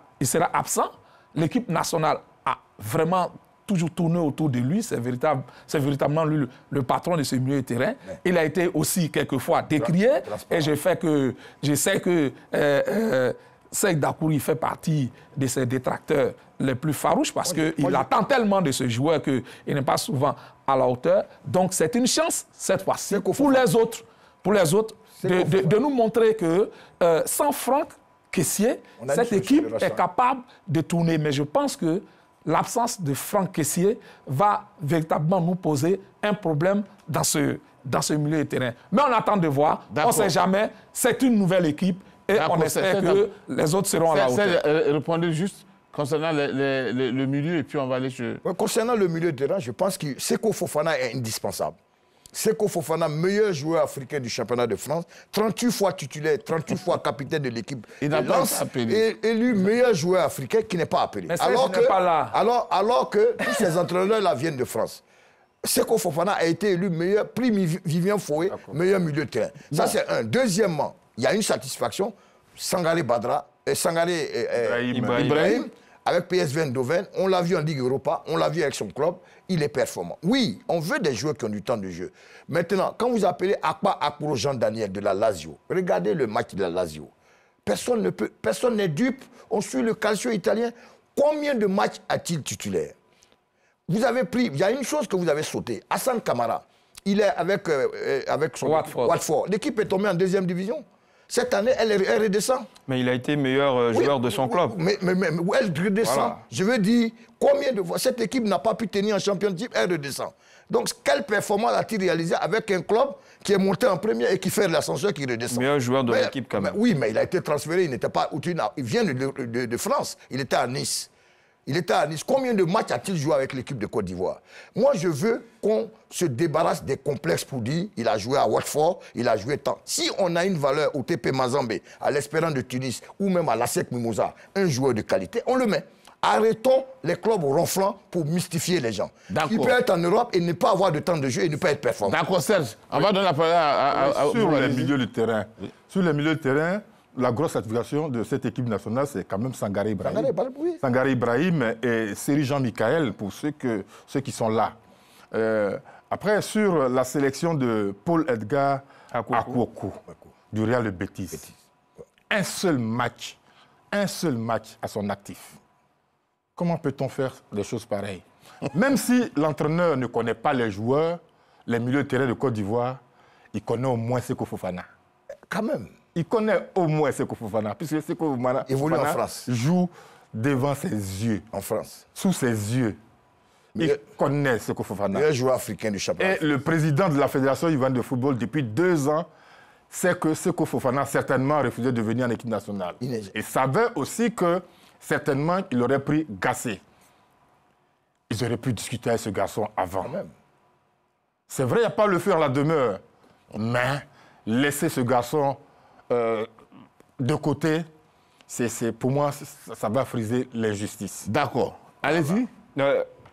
absent. L'équipe nationale a vraiment toujours tourné autour de lui. C'est véritablement lui le patron de ce milieu de terrain. Il a été aussi quelquefois décrié. Et je sais que Seyd Dakouri fait partie de ses détracteurs les plus farouches parce qu'il attend tellement de ce joueur qu'il n'est pas souvent à la hauteur. Donc c'est une chance, cette fois-ci, pour les autres de nous montrer que sans Franck Kessié, cette équipe est capable de tourner. Mais je pense que l'absence de Franck Kessié va véritablement nous poser un problème dans ce milieu de terrain. Mais on attend de voir. On ne sait jamais. C'est une nouvelle équipe et on espère que les autres seront à la hauteur. Répondez juste concernant le milieu et puis on va aller sur... Concernant le milieu de terrain, je pense que Seko Fofana est indispensable. Seko Fofana, meilleur joueur africain du championnat de France, 38 fois titulaire, 38 fois capitaine de l'équipe de Lens, et élu meilleur joueur africain qui n'est pas appelé. Mais alors que tous ces entraîneurs-là viennent de France. Seko Fofana a été élu meilleur prix Vivien Foé, meilleur milieu de terrain. Ça, c'est un. Deuxièmement, il y a une satisfaction. Sangaré Ibrahim, avec PSV Eindhoven, on l'a vu en Ligue Europa, on l'a vu avec son club, il est performant. Oui, on veut des joueurs qui ont du temps de jeu. Maintenant, quand vous appelez Akpa Akuro Jean-Daniel de la Lazio, regardez le match de la Lazio. Personne n'est dupe, on suit le calcio italien. Combien de matchs a-t-il titulaire? Vous avez pris, il y a une chose que vous avez sauté, Hassan Kamara, il est avec son Watford. L'équipe est tombée en deuxième division. Cette année, elle redescend. Mais il a été meilleur joueur de son club. Mais elle redescend. Voilà. Je veux dire, combien de fois cette équipe n'a pas pu tenir en championship, elle redescend. Donc, quelle performance a-t-il réalisé avec un club qui est monté en première et qui fait l'ascenseur qui redescend? Meilleur joueur de l'équipe quand même. Oui, mais il a été transféré, il n'était pas... Il vient de France, il était à Nice. Il était à Nice. Combien de matchs a-t-il joué avec l'équipe de Côte d'Ivoire? Moi, je veux qu'on se débarrasse des complexes pour dire il a joué à Watford, il a joué tant. Si on a une valeur au TP Mazembe, à l'Espérance de Tunis ou même à l'ASEC Mimosa, un joueur de qualité, on le met. Arrêtons les clubs ronflants pour mystifier les gens. Il peut être en Europe et ne pas avoir de temps de jeu et ne pas être performant. D'accord, Serge. On va donner la parole à sur les milieux de terrain. Sur les milieux de terrain, la grosse satisfaction de cette équipe nationale, c'est quand même Sangaré Ibrahim. Sangaré Ibrahim et Seri Jean-Michael, pour ceux qui sont là. Après, sur la sélection de Paul Edgar Akwoku, du Real de Betis. Un seul match à son actif. Comment peut-on faire des choses pareilles? Même si l'entraîneur ne connaît pas les joueurs, les milieux de terrain de Côte d'Ivoire, il connaît au moins Seko Fofana. Quand même. Il connaît au moins Seko Fofana, puisque Seko Fofana en France. Joue devant ses yeux. En France. Sous ses yeux. Il connaît Seko Fofana. Il est joueur africain du championnat. Et le président de la Fédération ivoirienne de football, depuis 2 ans, sait que Seko Fofana certainement refusé de venir en équipe nationale. Et savait aussi que certainement, il aurait pris Gassé. Ils auraient pu discuter avec ce garçon avant. C'est vrai, il n'y a pas le feu à la demeure. Mais laisser ce garçon de côté, pour moi, ça va friser l'injustice. D'accord. Allez-y.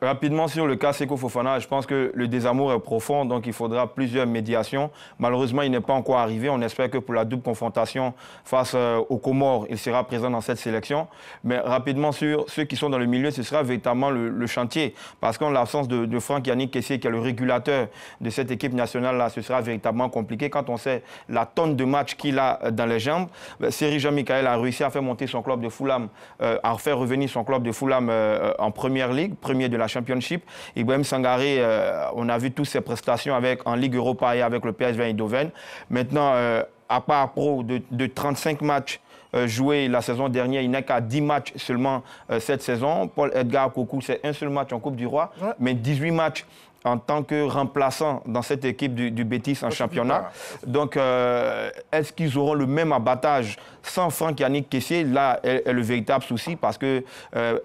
Rapidement sur le cas Seko Fofana, je pense que le désamour est profond, donc il faudra plusieurs médiations. Malheureusement, il n'est pas encore arrivé. On espère que pour la double confrontation face aux Comores, il sera présent dans cette sélection. Mais rapidement sur ceux qui sont dans le milieu, ce sera véritablement le chantier. Parce qu'en l'absence de Franck Yannick Kessié, qui est le régulateur de cette équipe nationale-là, ce sera véritablement compliqué. Quand on sait la tonne de matchs qu'il a dans les jambes, Seri Jean-Michael a réussi à faire monter son club de Fulham, à faire revenir son club de Fulham en Première Ligue, premier de la Championship. Ibrahim Sangaré, on a vu toutes ses prestations en Ligue Europa et avec le PSV Eindhoven. Maintenant, à part pro de 35 matchs joués la saison dernière, il n'a qu'à 10 matchs seulement cette saison. Paul Edgar Akwoku, c'est un seul match en Coupe du Roi, mais 18 matchs en tant que remplaçant dans cette équipe du Betis en championnat. Donc, est-ce qu'ils auront le même abattage sans Franck Yannick Kessié? Là est le véritable souci parce que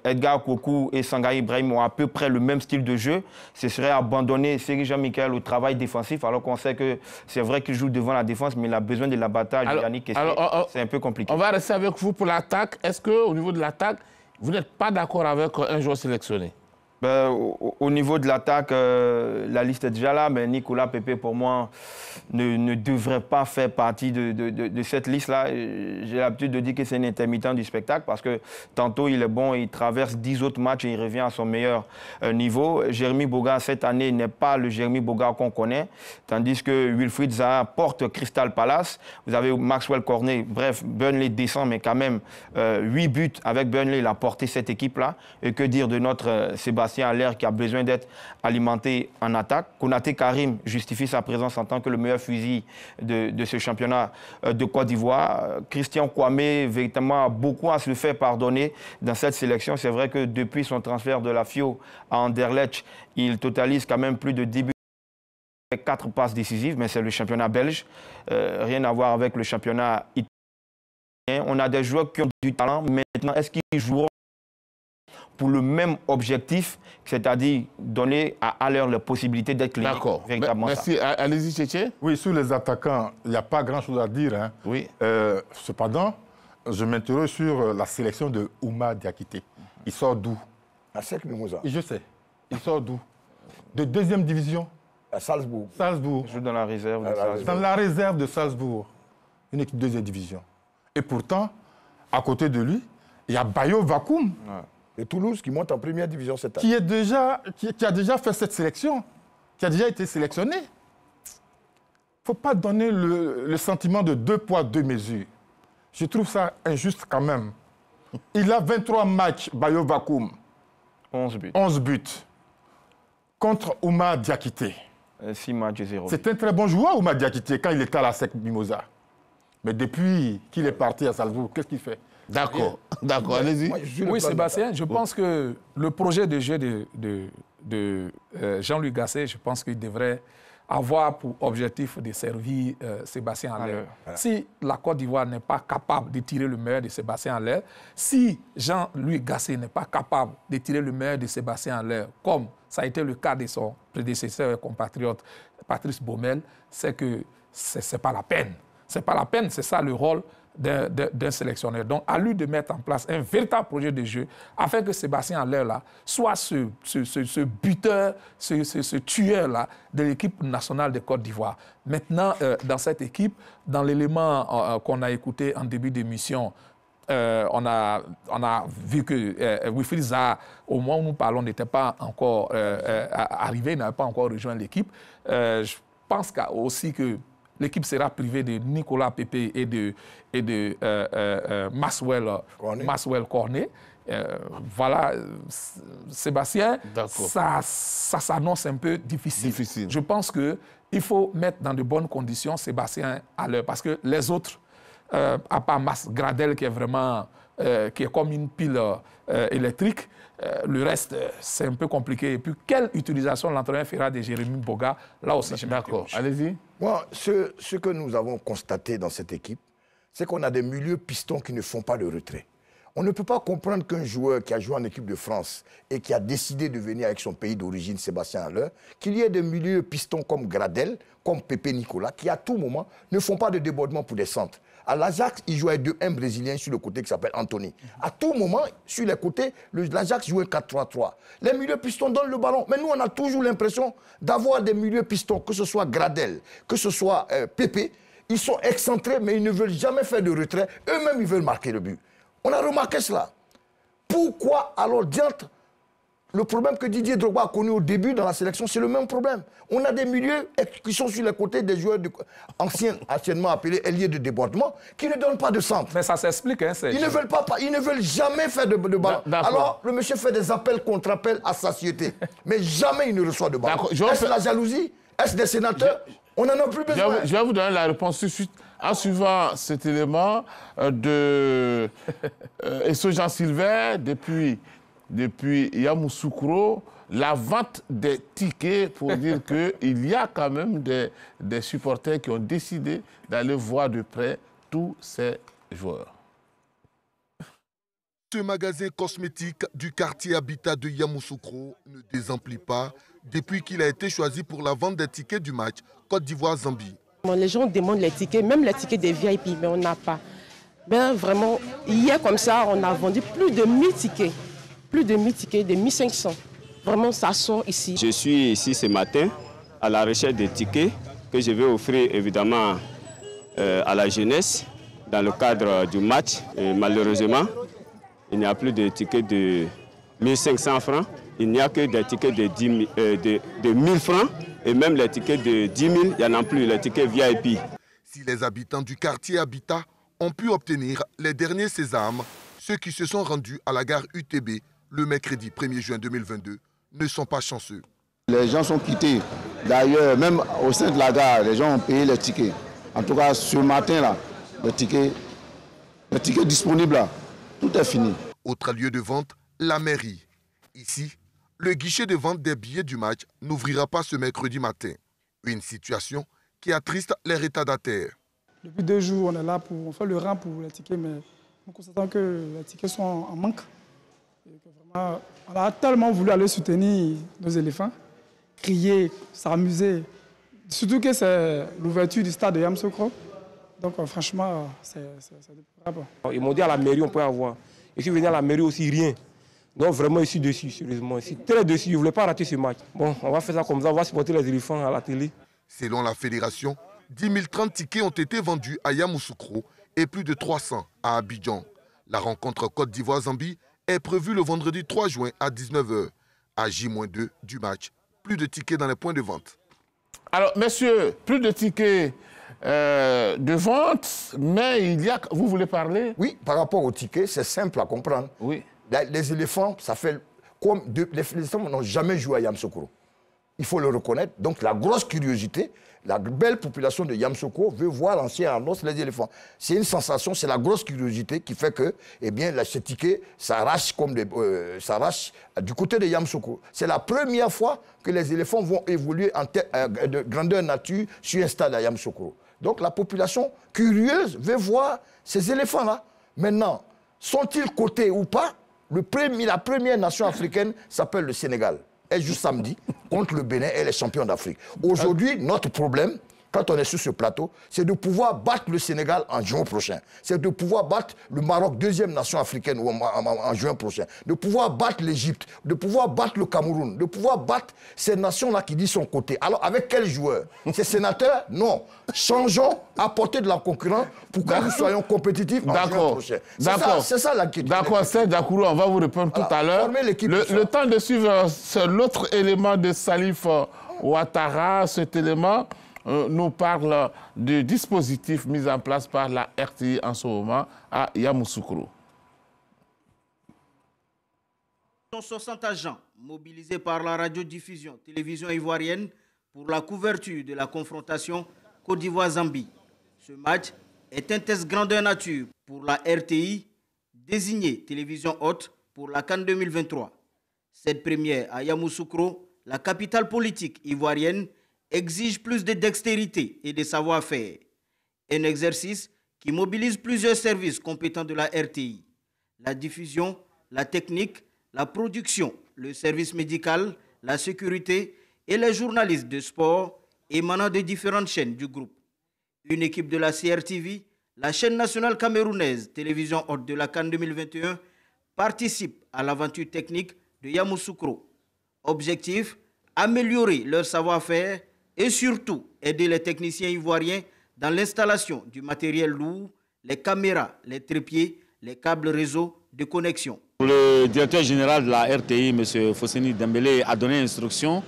Edgar Akwoku et Sangaré Ibrahim ont à peu près le même style de jeu. Ce serait abandonner Seri Jean-Michael au travail défensif alors qu'on sait que c'est vrai qu'il joue devant la défense, mais il a besoin de l'abattage de Yannick Kessié. C'est un peu compliqué. On va rester avec vous pour l'attaque. Est-ce qu'au niveau de l'attaque, vous n'êtes pas d'accord avec un joueur sélectionné? Au niveau de l'attaque, la liste est déjà là, mais Nicolas Pepe, pour moi, ne devrait pas faire partie de cette liste-là. J'ai l'habitude de dire que c'est un intermittent du spectacle parce que tantôt il est bon, il traverse 10 autres matchs et il revient à son meilleur niveau. Jérémy Boga, cette année, n'est pas le Jérémy Boga qu'on connaît, tandis que Wilfried Zaha porte Crystal Palace. Vous avez Maxwell Cornet, bref, Burnley descend, mais quand même 8 buts avec Burnley, il a porté cette équipe-là. Et que dire de notre Sébastien Haller qui a besoin d'être alimenté en attaque. Konaté Karim justifie sa présence en tant que le meilleur fusil de ce championnat de Côte d'Ivoire. Christian Kwame, véritablement, a beaucoup à se faire pardonner dans cette sélection. C'est vrai que depuis son transfert de la FIO à Anderlecht, il totalise quand même plus de 10 buts. 4 passes décisives, mais c'est le championnat belge. Rien à voir avec le championnat italien. On a des joueurs qui ont du talent. Maintenant, est-ce qu'ils joueront pour le même objectif, c'est-à-dire donner à Haller la possibilité d'être clinique? D'accord. Véritablement. Merci. Allez-y, Tchétché. Oui, sur les attaquants, il n'y a pas grand-chose à dire. Hein. Oui. Cependant, je m'interroge sur la sélection de Ouma Diakité. Il sort d'où? À Sec Mimosa. Je sais. Il sort d'où? De 2e division. À Salzbourg. Salzbourg. Il joue dans la réserve de Salzbourg. Dans la réserve de Salzbourg. Une équipe de 2e division. Et pourtant, à côté de lui, il y a Bayo Vakoum. Ouais. Et Toulouse qui monte en 1e division cette année. Qui a déjà fait cette sélection, qui a déjà été sélectionné. Il ne faut pas donner le sentiment de 2 poids, 2 mesures. Je trouve ça injuste quand même. Il a 23 matchs, Bayo Vakoum. 11 buts. 11 buts. Contre Ouma Diakité. 6 matchs et 0. C'est un très bon joueur, Ouma Diakité, quand il était à la SEC Mimosa. Mais depuis qu'il est parti à Salzbourg, qu'est-ce qu'il fait? D'accord, d'accord, allez-y. Oui, Sébastien, je pense que le projet de jeu de Jean-Louis Gasset, je pense qu'il devrait avoir pour objectif de servir Sébastien Haller. Si la Côte d'Ivoire n'est pas capable de tirer le meilleur de Sébastien Haller, si Jean-Louis Gasset n'est pas capable de tirer le meilleur de Sébastien Haller, comme ça a été le cas de son prédécesseur et compatriote Patrice Baumel, c'est que ce n'est pas la peine. Ce n'est pas la peine, c'est ça le rôle d'un sélectionneur. Donc, à lui de mettre en place un véritable projet de jeu afin que Sébastien Haller soit ce buteur, ce tueur-là de l'équipe nationale de Côte d'Ivoire. Maintenant, dans cette équipe, dans l'élément qu'on a écouté en début d'émission, on a vu que Wilfried Zaha, au moment où nous parlons, n'était pas encore arrivé, n'avait pas encore rejoint l'équipe. Je pense aussi que l'équipe sera privée de Nicolas Pepe et de Maxwell Cornet. Voilà, Sébastien, ça s'annonce un peu difficile. Je pense qu'il faut mettre dans de bonnes conditions Sébastien Haller, parce que les autres, à part Gradel qui est vraiment qui est comme une pile électrique, le reste, c'est un peu compliqué. Et puis, quelle utilisation l'entraîneur fera de Jérémy Boga? Là aussi, je m'accorde. Allez-y. Moi, ce que nous avons constaté dans cette équipe, c'est qu'on a des milieux pistons qui ne font pas de retrait. On ne peut pas comprendre qu'un joueur qui a joué en équipe de France et qui a décidé de venir avec son pays d'origine, Sébastien Haller, qu'il y ait des milieux pistons comme Gradel, comme Pepe Nicolas, qui à tout moment ne font pas de débordement pour des centres. À l'Ajax, il jouait un Brésilien sur le côté qui s'appelle Anthony. À tout moment, sur les côtés, l'Ajax jouait 4-3-3. Les milieux pistons donnent le ballon. Mais nous, on a toujours l'impression d'avoir des milieux pistons, que ce soit Gradel, que ce soit Pepe. Ils sont excentrés, mais ils ne veulent jamais faire de retrait. Eux-mêmes, ils veulent marquer le but. On a remarqué cela. Pourquoi alors, diantre, le problème que Didier Drogba a connu au début dans la sélection, c'est le même problème. On a des milieux qui sont sur les côtés des joueurs anciennement appelés ailiers de débordement qui ne donnent pas de centre. Mais ça s'explique, hein, ils ne veulent jamais faire de ballon. Alors, le monsieur fait des appels contre appels à satiété. Mais jamais il ne reçoit de ballon. Est-ce la jalousie? Est-ce des sénateurs? On n'en a plus besoin. Je vais vous donner la réponse tout de suite. En suivant cet élément de Jean Sylvain, depuis Yamoussoukro, la vente des tickets pour dire qu'il y a quand même des supporters qui ont décidé d'aller voir de près tous ces joueurs. Ce magasin cosmétique du quartier Habitat de Yamoussoukro ne désemplit pas depuis qu'il a été choisi pour la vente des tickets du match Côte d'Ivoire-Zambie. Les gens demandent les tickets, même les tickets des VIP, mais on n'a pas. Ben vraiment, hier comme ça, on a vendu plus de 1000 tickets. Plus de 1000 tickets, de 1500. Vraiment, ça sort ici. Je suis ici ce matin à la recherche des tickets que je vais offrir évidemment à la jeunesse dans le cadre du match. Et malheureusement, il n'y a plus de tickets de 1500 francs. Il n'y a que des tickets de 1000 francs. Et même les tickets de 10 000, il n'y en a plus, les tickets VIP. Si les habitants du quartier Habitat ont pu obtenir les derniers sésames, ceux qui se sont rendus à la gare UTB le mercredi 1er juin 2022 ne sont pas chanceux. Les gens sont quittés. D'ailleurs, même au sein de la gare, les gens ont payé les tickets. En tout cas, ce matin-là, les tickets disponibles, là, tout est fini. Autre lieu de vente, la mairie. Ici, le guichet de vente des billets du match n'ouvrira pas ce mercredi matin. Une situation qui attriste les retardataires. Depuis 2 jours, on est là on fait le rang pour les tickets, mais nous constatons que les tickets sont en manque. Et que vraiment, on a tellement voulu aller soutenir nos éléphants, crier, s'amuser. Surtout que c'est l'ouverture du stade de Yamoussoukro. Donc franchement, c'est déplorable. Ils m'ont dit à la mairie, on peut avoir. Je suis venu à la mairie aussi, rien. Donc vraiment, je suis dessus, sérieusement. Je suis très dessus, je ne voulais pas rater ce match. Bon, on va faire ça comme ça, on va supporter les éléphants à la télé. Selon la fédération, 10 030 tickets ont été vendus à Yamoussoukro et plus de 300 à Abidjan. La rencontre Côte d'Ivoire-Zambie est prévue le vendredi 3 juin à 19 h. À J-2 du match, plus de tickets dans les points de vente. Alors, messieurs, plus de tickets de vente, mais il y a... Vous voulez parler? Oui, par rapport aux tickets, c'est simple à comprendre. Oui. Les éléphants, ça fait les éléphants n'ont jamais joué à Yamoussoukro. Il faut le reconnaître. Donc la grosse curiosité, La belle population de Yamoussoukro veut voir l'ancien en os les éléphants. C'est une sensation, c'est la grosse curiosité qui fait que, eh bien, ce ticket s'arrache du côté de Yamoussoukro. C'est la première fois que les éléphants vont évoluer de grandeur nature sur un stade à Yamoussoukro. Donc la population curieuse veut voir ces éléphants-là. Maintenant, sont-ils cotés ou pas? La première nation africaine s'appelle le Sénégal. Elle joue samedi contre le Bénin et les champions d'Afrique. Aujourd'hui, notre problème, quand on est sur ce plateau, c'est de pouvoir battre le Sénégal en juin prochain. C'est de pouvoir battre le Maroc, deuxième nation africaine, en juin prochain. De pouvoir battre l'Égypte, de pouvoir battre le Cameroun, de pouvoir battre ces nations-là qui disent son côté. Alors, avec quels joueurs? Ces sénateurs? Non. Changeons, apportez de la concurrence pour que nous soyons compétitifs en juin prochain. C'est ça la question. D'accord, Serge Dakourou, on va vous répondre tout à l'heure. Le temps de suivre l'autre élément de Salif Ouattara, cet élément nous parle du dispositif mis en place par la RTI en ce moment à Yamoussoukro. 60 agents mobilisés par la radiodiffusion télévision ivoirienne pour la couverture de la confrontation Côte d'Ivoire-Zambie. Ce match est un test grandeur nature pour la RTI, désignée télévision hôte pour la CAN 2023. Cette première à Yamoussoukro, la capitale politique ivoirienne, exige plus de dextérité et de savoir-faire. Un exercice qui mobilise plusieurs services compétents de la RTI. La diffusion, la technique, la production, le service médical, la sécurité et les journalistes de sport émanant de différentes chaînes du groupe. Une équipe de la CRTV, la chaîne nationale camerounaise, télévision hôte de la CAN 2021, participe à l'aventure technique de Yamoussoukro. Objectif, améliorer leur savoir-faire et surtout aider les techniciens ivoiriens dans l'installation du matériel lourd, les caméras, les trépieds, les câbles réseau de connexion. Le directeur général de la RTI, M. Fosseni Dembélé, a donné instruction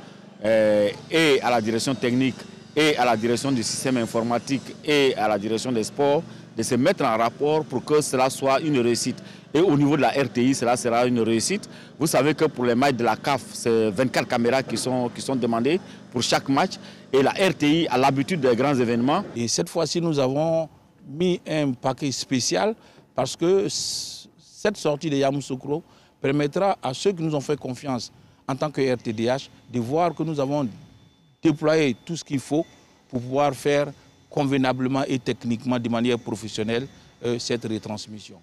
et à la direction technique et à la direction du système informatique et à la direction des sports de se mettre en rapport pour que cela soit une réussite. Et au niveau de la RTI, cela sera une réussite. Vous savez que pour les matchs de la CAF, c'est 24 caméras qui sont demandées pour chaque match. Et la RTI a l'habitude des grands événements. Et cette fois-ci, nous avons mis un paquet spécial parce que cette sortie de Yamoussoukro permettra à ceux qui nous ont fait confiance en tant que RTDH de voir que nous avons déployé tout ce qu'il faut pour pouvoir faire convenablement et techniquement, de manière professionnelle, cette retransmission.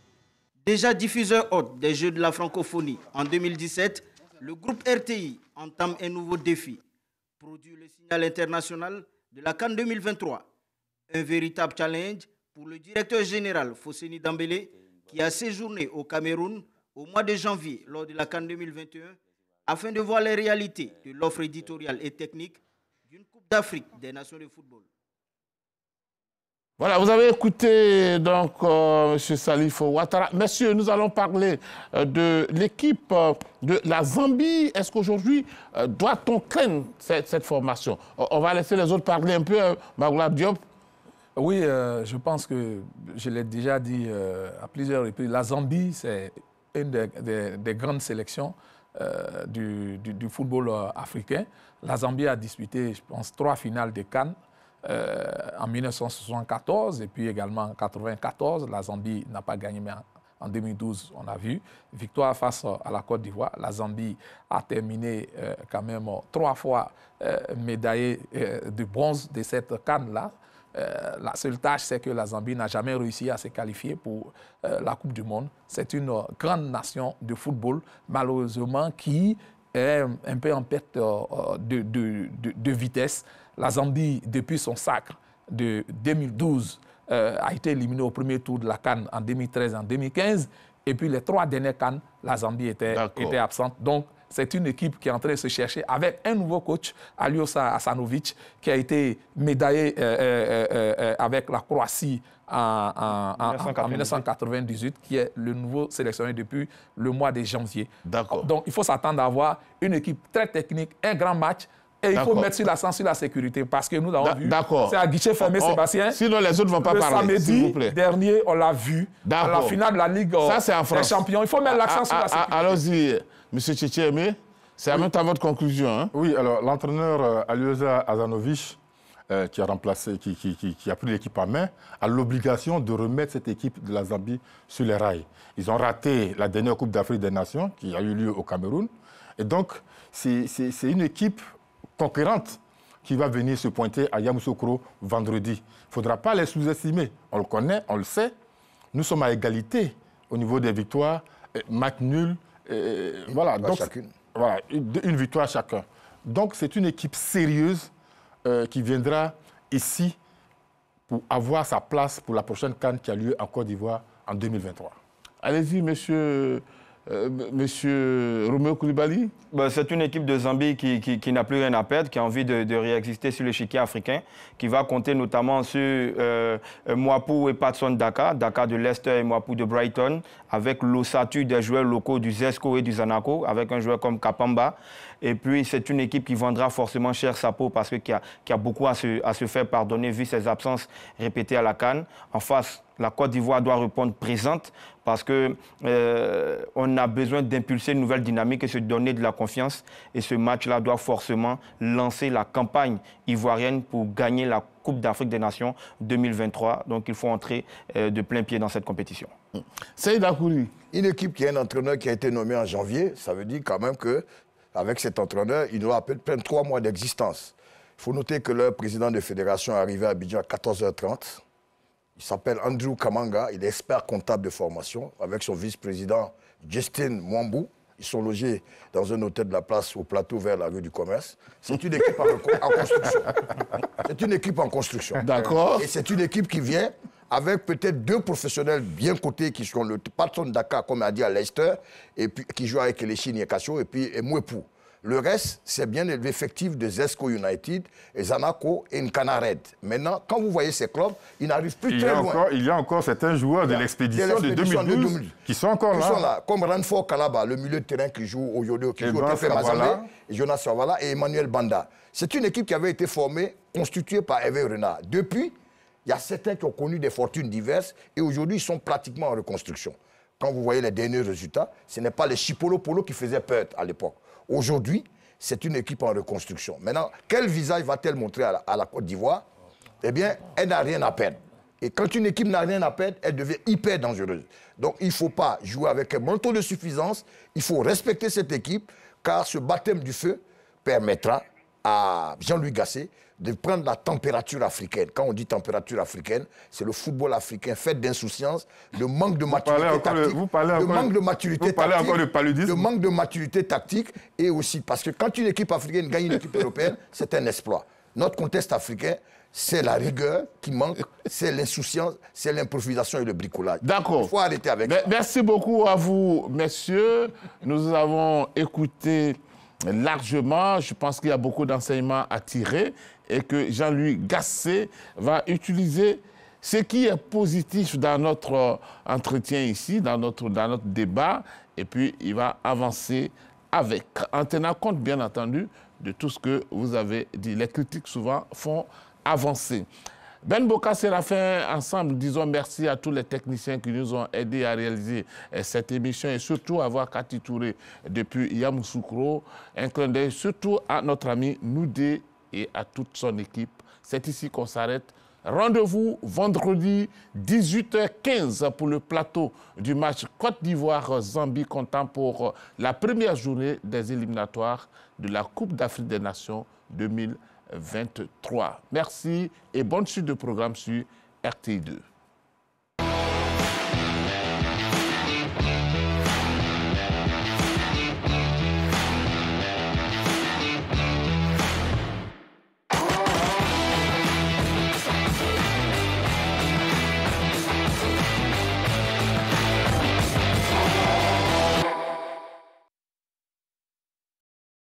Déjà diffuseur hôte des Jeux de la francophonie en 2017, le groupe RTI entame un nouveau défi. Produire le signal international de la CAN 2023. Un véritable challenge pour le directeur général Fosseni Dembélé qui a séjourné au Cameroun au mois de janvier lors de la CAN 2021 afin de voir les réalités de l'offre éditoriale et technique d'une Coupe d'Afrique des Nations de football. Voilà, vous avez écouté donc M. Salif Ouattara. Messieurs, nous allons parler de l'équipe de la Zambie. Est-ce qu'aujourd'hui, doit-on craindre cette formation? On va laisser les autres parler un peu, Magoula Diop. Oui, je pense que je l'ai déjà dit à plusieurs reprises. La Zambie, c'est une des grandes sélections du football africain. La Zambie a disputé, je pense, 3 finales de CAN. En 1974 et puis également en 1994. La Zambie n'a pas gagné, mais en 2012, on a vu. Victoire face à la Côte d'Ivoire. La Zambie a terminé quand même 3 fois médaillée de bronze de cette CAN-là. La seule tâche, c'est que la Zambie n'a jamais réussi à se qualifier pour la Coupe du Monde. C'est une grande nation de football, malheureusement, qui est un peu en perte de vitesse. La Zambie, depuis son sacre de 2012, a été éliminée au premier tour de la CAN en 2013 et en 2015. Et puis les 3 dernières CAN, la Zambie était absente. Donc, c'est une équipe qui est en train de se chercher avec un nouveau coach, Aliosa Hasanovic, qui a été médaillé avec la Croatie en 1998, qui est le nouveau sélectionné depuis le mois de janvier. Donc, il faut s'attendre à avoir une équipe très technique, un grand match. Et il faut mettre l'accent sur la sécurité parce que nous avons vu, c'est à guichet fermé, Sébastien. Sinon, les autres ne vont pas parler, s'il vous plaît. Samedi dernier, on l'a vu, à la finale de la Ligue des Champions. Il faut mettre l'accent sur la sécurité. Allons-y, M. Tchétchémé, c'est en même temps votre conclusion. Hein? Oui, alors l'entraîneur Aliosa Hasanovic qui a remplacé, qui a pris l'équipe en main, a l'obligation de remettre cette équipe de la Zambie sur les rails. Ils ont raté la dernière Coupe d'Afrique des Nations qui a eu lieu au Cameroun. Et donc, c'est une équipe conquérante qui va venir se pointer à Yamoussoukro vendredi. Il ne faudra pas les sous-estimer. On le connaît, on le sait. Nous sommes à égalité au niveau des victoires, match nul. Voilà, donc, voilà, une victoire chacun. Donc, c'est une équipe sérieuse qui viendra ici pour avoir sa place pour la prochaine CAN qui a lieu en Côte d'Ivoire en 2023. Allez-y, Monsieur Romeo Koulibaly. C'est une équipe de Zambie qui n'a plus rien à perdre, qui a envie de réexister sur l'échiquier africain, qui va compter notamment sur Mwapu et Patson Daka de Leicester et Mwapu de Brighton, avec l'ossature des joueurs locaux du Zesco et du Zanaco, avec un joueur comme Kapamba. Et puis, c'est une équipe qui vendra forcément cher sa peau parce qu'il y a beaucoup à se faire pardonner vu ses absences répétées à la CAN. En face, la Côte d'Ivoire doit répondre présente parce qu'on a besoin d'impulser une nouvelle dynamique et se donner de la confiance. Et ce match-là doit forcément lancer la campagne ivoirienne pour gagner la Coupe d'Afrique des Nations 2023. Donc, il faut entrer de plein pied dans cette compétition. Saïd Akouri. Une équipe qui a un entraîneur qui a été nommé en janvier, ça veut dire quand même qu'avec cet entraîneur, il doit à peu près 3 mois d'existence. Il faut noter que le président de fédération est arrivé à Abidjan à 14h30. Il s'appelle Andrew Kamanga, il est expert comptable de formation, avec son vice-président Justin Mwambu. Ils sont logés dans un hôtel de la place au plateau vers la rue du Commerce. C'est une équipe en construction. C'est une équipe en construction. D'accord. Et c'est une équipe qui vient avec peut-être 2 professionnels bien cotés qui sont le patron de Dakar, comme a dit à Leicester, et puis qui joue avec les Chine Yakacho et puis Mwepu. Le reste, c'est bien l'effectif de Zesco United, et Zanaco et Nkanared. Maintenant, quand vous voyez ces clubs, ils n'arrivent plus très loin. Il y a encore certains joueurs de l'expédition de 2012 qui sont encore là. Comme Ranfort Kalaba, le milieu de terrain qui joue aujourd'hui, qui joue au TP Mazembe, Jonas Savala et Emmanuel Banda. C'est une équipe qui avait été formée, constituée par Hervé Renard. Depuis, il y a certains qui ont connu des fortunes diverses et aujourd'hui, ils sont pratiquement en reconstruction. Quand vous voyez les derniers résultats, ce n'est pas les Chipolo Polo qui faisaient peur à l'époque. Aujourd'hui, c'est une équipe en reconstruction. Maintenant, quel visage va-t-elle montrer à la Côte d'Ivoire? Eh bien, elle n'a rien à perdre. Et quand une équipe n'a rien à perdre, elle devient hyper dangereuse. Donc, il ne faut pas jouer avec un manteau de suffisance. Il faut respecter cette équipe, car ce baptême du feu permettra à Jean-Louis Gasset de prendre la température africaine. Quand on dit température africaine, c'est le football africain fait d'insouciance, de manque de maturité tactique, de manque de maturité tactique, et aussi parce que quand une équipe africaine gagne une équipe européenne, c'est un exploit. Notre contexte africain, c'est la rigueur qui manque, c'est l'insouciance, c'est l'improvisation et le bricolage. D'accord. Il faut arrêter avec ça. Merci beaucoup à vous, messieurs. Nous avons écouté largement. Je pense qu'il y a beaucoup d'enseignements à tirer et que Jean-Louis Gasset va utiliser ce qui est positif dans notre entretien ici, dans notre débat, et puis il va avancer avec, en tenant compte, bien entendu, de tout ce que vous avez dit. Les critiques, souvent, font avancer. Ben Boka Séraphin, ensemble, disons merci à tous les techniciens qui nous ont aidés à réaliser cette émission et surtout à avoir Cathy Touré depuis Yamoussoukro. Un clin d'œil surtout à notre ami Noudé et à toute son équipe. C'est ici qu'on s'arrête. Rendez-vous vendredi 18h15 pour le plateau du match Côte d'Ivoire-Zambie comptant pour la première journée des éliminatoires de la Coupe d'Afrique des Nations 2023. Merci et bonne suite de programme sur RTI2.